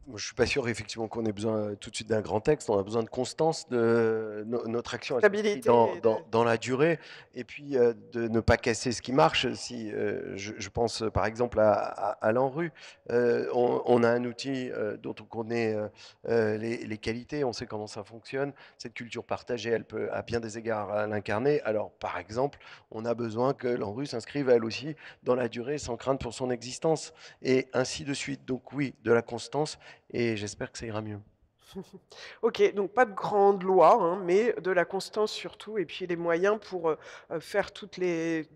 Moi, je suis pas sûr effectivement qu'on ait besoin tout de suite d'un grand texte. On a besoin de constance, de notre action elle s'inscrit Stabilité dans, et dans, de... dans la durée, et puis de ne pas casser ce qui marche. Si je pense par exemple à l'ANRU, on a un outil dont on connaît les qualités, on sait comment ça fonctionne. Cette culture partagée, elle peut à bien des égards l'incarner. Alors par exemple, on a besoin que l'ANRU s'inscrive elle aussi dans la durée sans crainte pour son existence, et ainsi de suite. Donc oui, de la constance. Et j'espère que ça ira mieux. Ok, donc pas de grande loi, hein, mais de la constance surtout, et puis les moyens pour faire toutes les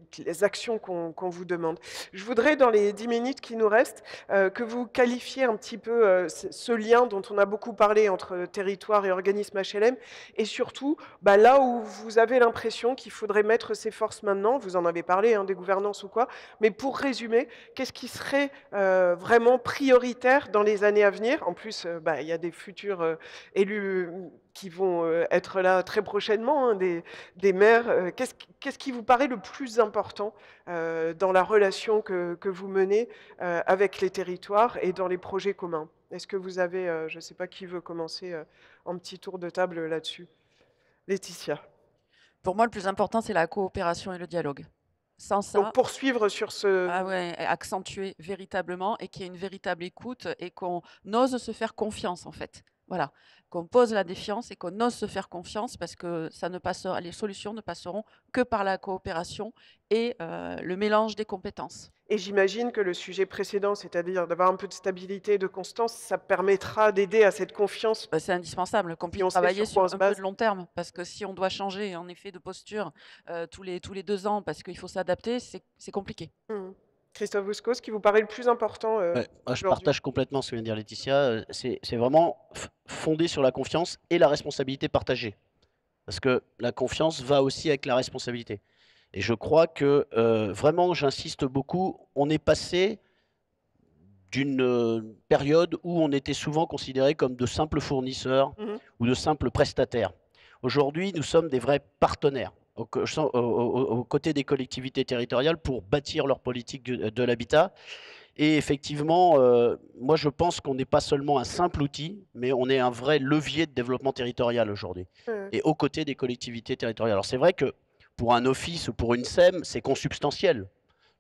actions qu'on vous demande. Je voudrais, dans les 10 minutes qui nous restent, que vous qualifiez un petit peu ce lien dont on a beaucoup parlé entre territoire et organisme HLM, et surtout bah, là où vous avez l'impression qu'il faudrait mettre ses forces maintenant, vous en avez parlé, hein, des gouvernances ou quoi, mais pour résumer, qu'est-ce qui serait vraiment prioritaire dans les années à venir? En plus, bah, il y a des futurs élus qui vont être là très prochainement, hein, des maires. Qu'est-ce qui vous paraît le plus important dans la relation que vous menez avec les territoires et dans les projets communs? Est-ce que vous avez, je ne sais pas qui veut commencer en petit tour de table là-dessus? Laetitia. Pour moi, le plus important, c'est la coopération et le dialogue. Sans ça, Donc poursuivre sur ce... ah ouais, accentuer véritablement et qu'il y ait une véritable écoute et qu'on ose se faire confiance en fait. Voilà, qu'on pose la défiance et qu'on ose se faire confiance parce que ça ne passera, les solutions ne passeront que par la coopération et le mélange des compétences. Et j'imagine que le sujet précédent, c'est-à-dire d'avoir un peu de stabilité et de constance, ça permettra d'aider à cette confiance. C'est indispensable qu'on puisse on sait travailler sur quoi on sur se un peu base. de long terme, parce que si on doit changer en effet de posture tous les 2 ans parce qu'il faut s'adapter, c'est compliqué. Mmh. Christophe Bousco, ce qui vous paraît le plus important Ouais, moi, je aujourd'hui? partage complètement ce que vient de dire Laetitia. C'est vraiment fondé sur la confiance et la responsabilité partagée. Parce que la confiance va aussi avec la responsabilité. Et je crois que vraiment, j'insiste beaucoup, on est passé d'une période où on était souvent considérés comme de simples fournisseurs Mmh. ou de simples prestataires. Aujourd'hui, nous sommes des vrais partenaires aux côtés des collectivités territoriales pour bâtir leur politique de l'habitat. Et effectivement, moi je pense qu'on n'est pas seulement un simple outil, mais on est un vrai levier de développement territorial aujourd'hui, Ouais. et aux côtés des collectivités territoriales. Alors c'est vrai que pour un office ou pour une SEM, c'est consubstantiel,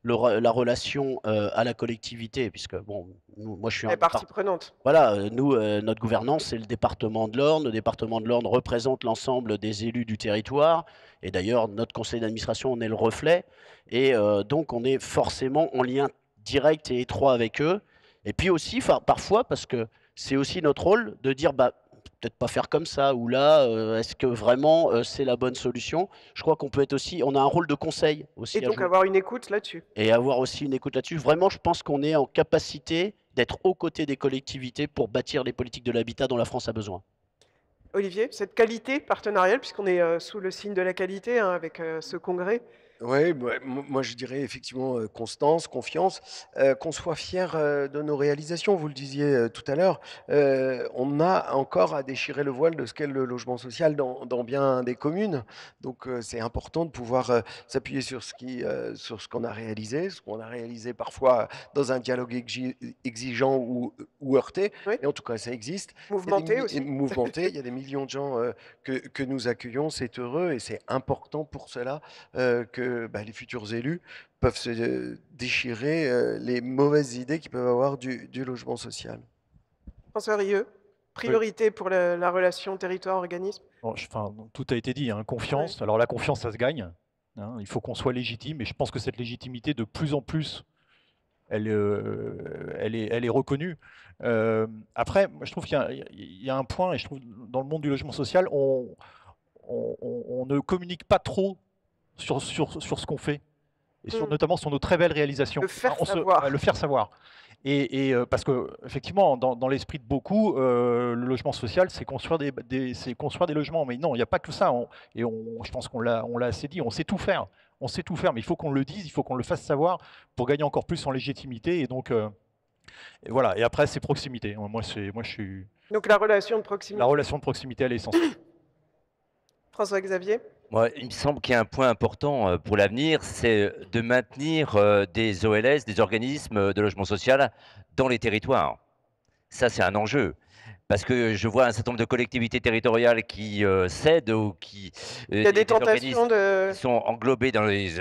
la relation à la collectivité, puisque bon, moi je suis Les parties prenantes. voilà, nous, notre gouvernance, c'est le département de l'Orne. Le département de l'Orne représente l'ensemble des élus du territoire. Et d'ailleurs, notre conseil d'administration en est le reflet. Et donc, on est forcément en lien direct et étroit avec eux. Et puis aussi, parfois, parce que c'est aussi notre rôle de dire, bah, peut-être pas faire comme ça, ou là, est-ce que vraiment c'est la bonne solution? Je crois qu'on peut être aussi, on a un rôle de conseil aussi Et à donc jouer. avoir une écoute là-dessus. Et avoir aussi une écoute là-dessus. Vraiment, je pense qu'on est en capacité d'être aux côtés des collectivités pour bâtir les politiques de l'habitat dont la France a besoin. Olivier, cette qualité partenariale, puisqu'on est sous le signe de la qualité hein, avec ce congrès, Oui, moi je dirais effectivement constance, confiance, qu'on soit fier de nos réalisations. Vous le disiez tout à l'heure, on a encore à déchirer le voile de ce qu'est le logement social dans bien des communes. Donc c'est important de pouvoir s'appuyer sur ce qu'on a réalisé, ce qu'on a réalisé parfois dans un dialogue exigeant ou heurté, Oui, mais en tout cas ça existe. mouvementé aussi. Mouvementé, il y a des millions de gens que nous accueillons, c'est heureux et c'est important pour cela que les futurs élus peuvent se déchirer les mauvaises idées qu'ils peuvent avoir du logement social. François Rieu, priorité pour la relation territoire-organisme. Bon, tout a été dit, hein, confiance. Alors la confiance, ça se gagne. Hein, il faut qu'on soit légitime, et je pense que cette légitimité, de plus en plus, elle est reconnue. Après, moi, je trouve qu'il y a un point, et je trouve dans le monde du logement social, on ne communique pas trop sur ce qu'on fait, et notamment sur nos très belles réalisations. Le faire savoir. Le faire savoir. Et parce que effectivement, dans l'esprit de beaucoup, le logement social, c'est construire des logements. Mais non, il n'y a pas que ça. Je pense qu'on l'a assez dit. On sait tout faire. On sait tout faire, mais il faut qu'on le dise, il faut qu'on le fasse savoir pour gagner encore plus en légitimité. Et donc, et voilà. Et après, c'est proximité. Moi, je suis. Donc la relation de proximité. La relation de proximité, elle est essentielle. François-Xavier? Moi, il me semble qu'il y a un point important pour l'avenir, c'est de maintenir des OLS, des organismes de logement social dans les territoires. Ça, c'est un enjeu. Parce que je vois un certain nombre de collectivités territoriales qui cèdent ou qui Il y a des tentations de... qui sont englobés dans des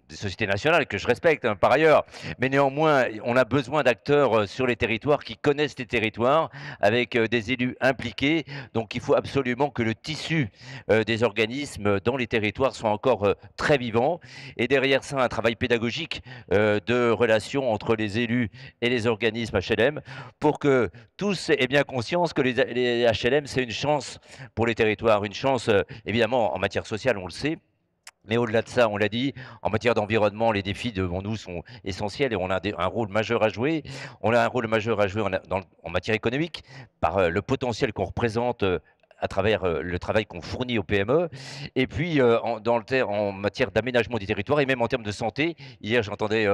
sociétés nationales que je respecte hein, par ailleurs. Mais néanmoins, on a besoin d'acteurs sur les territoires qui connaissent les territoires avec des élus impliqués. Donc il faut absolument que le tissu des organismes dans les territoires soit encore très vivant. Et derrière ça, un travail pédagogique de relation entre les élus et les organismes HLM pour que tous aient bien conscience que les HLM, c'est une chance pour les territoires, une chance évidemment en matière sociale, on le sait. Mais au-delà de ça, on l'a dit, en matière d'environnement, les défis devant nous sont essentiels et on a un rôle majeur à jouer. On a un rôle majeur à jouer en matière économique par le potentiel qu'on représente à travers le travail qu'on fournit aux PME. Et puis, en matière d'aménagement du territoire et même en termes de santé. Hier, j'entendais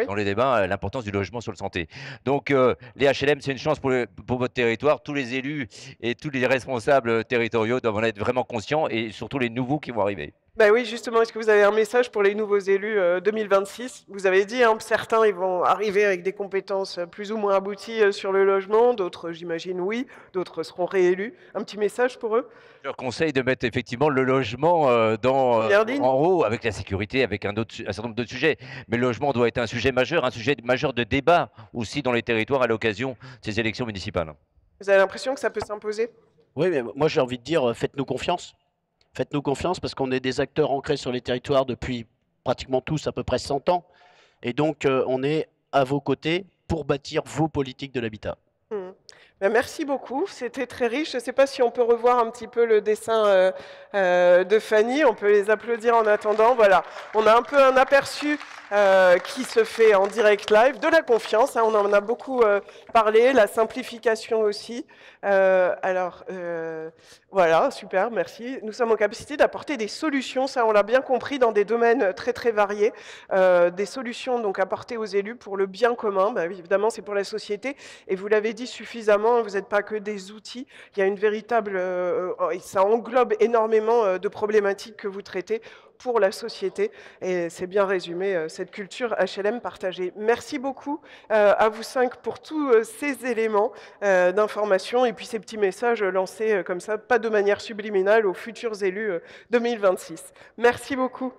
dans les débats l'importance du logement sur le santé. Donc, les HLM, c'est une chance pour votre territoire. Tous les élus et tous les responsables territoriaux doivent en être vraiment conscients et surtout les nouveaux qui vont arriver. Ben oui, justement, est-ce que vous avez un message pour les nouveaux élus 2026? Vous avez dit, hein, certains ils vont arriver avec des compétences plus ou moins abouties sur le logement, d'autres, j'imagine, oui, d'autres seront réélus. Un petit message pour eux? Je leur conseille de mettre effectivement le logement en haut, avec la sécurité, avec un certain nombre d'autres sujets. Mais le logement doit être un sujet majeur de débat aussi dans les territoires à l'occasion de ces élections municipales. Vous avez l'impression que ça peut s'imposer? Oui, mais moi j'ai envie de dire, faites-nous confiance. Faites-nous confiance parce qu'on est des acteurs ancrés sur les territoires depuis pratiquement tous à peu près 100 ans. Et donc, on est à vos côtés pour bâtir vos politiques de l'habitat. Ben, merci beaucoup, c'était très riche. Je ne sais pas si on peut revoir un petit peu le dessin de Fanny. On peut les applaudir en attendant. Voilà, on a un peu un aperçu qui se fait en direct live, de la confiance, hein, on en a beaucoup parlé, la simplification aussi. Voilà, super, merci. Nous sommes en capacité d'apporter des solutions, ça on l'a bien compris, dans des domaines très très variés, des solutions donc apportées aux élus pour le bien commun, bah, évidemment c'est pour la société, et vous l'avez dit suffisamment, vous n'êtes pas que des outils, il y a une véritable, ça englobe énormément de problématiques que vous traitez pour la société, et c'est bien résumé, cette culture HLM partagée. Merci beaucoup à vous cinq pour tous ces éléments d'information et puis ces petits messages lancés comme ça, pas de manière subliminale aux futurs élus 2026. Merci beaucoup.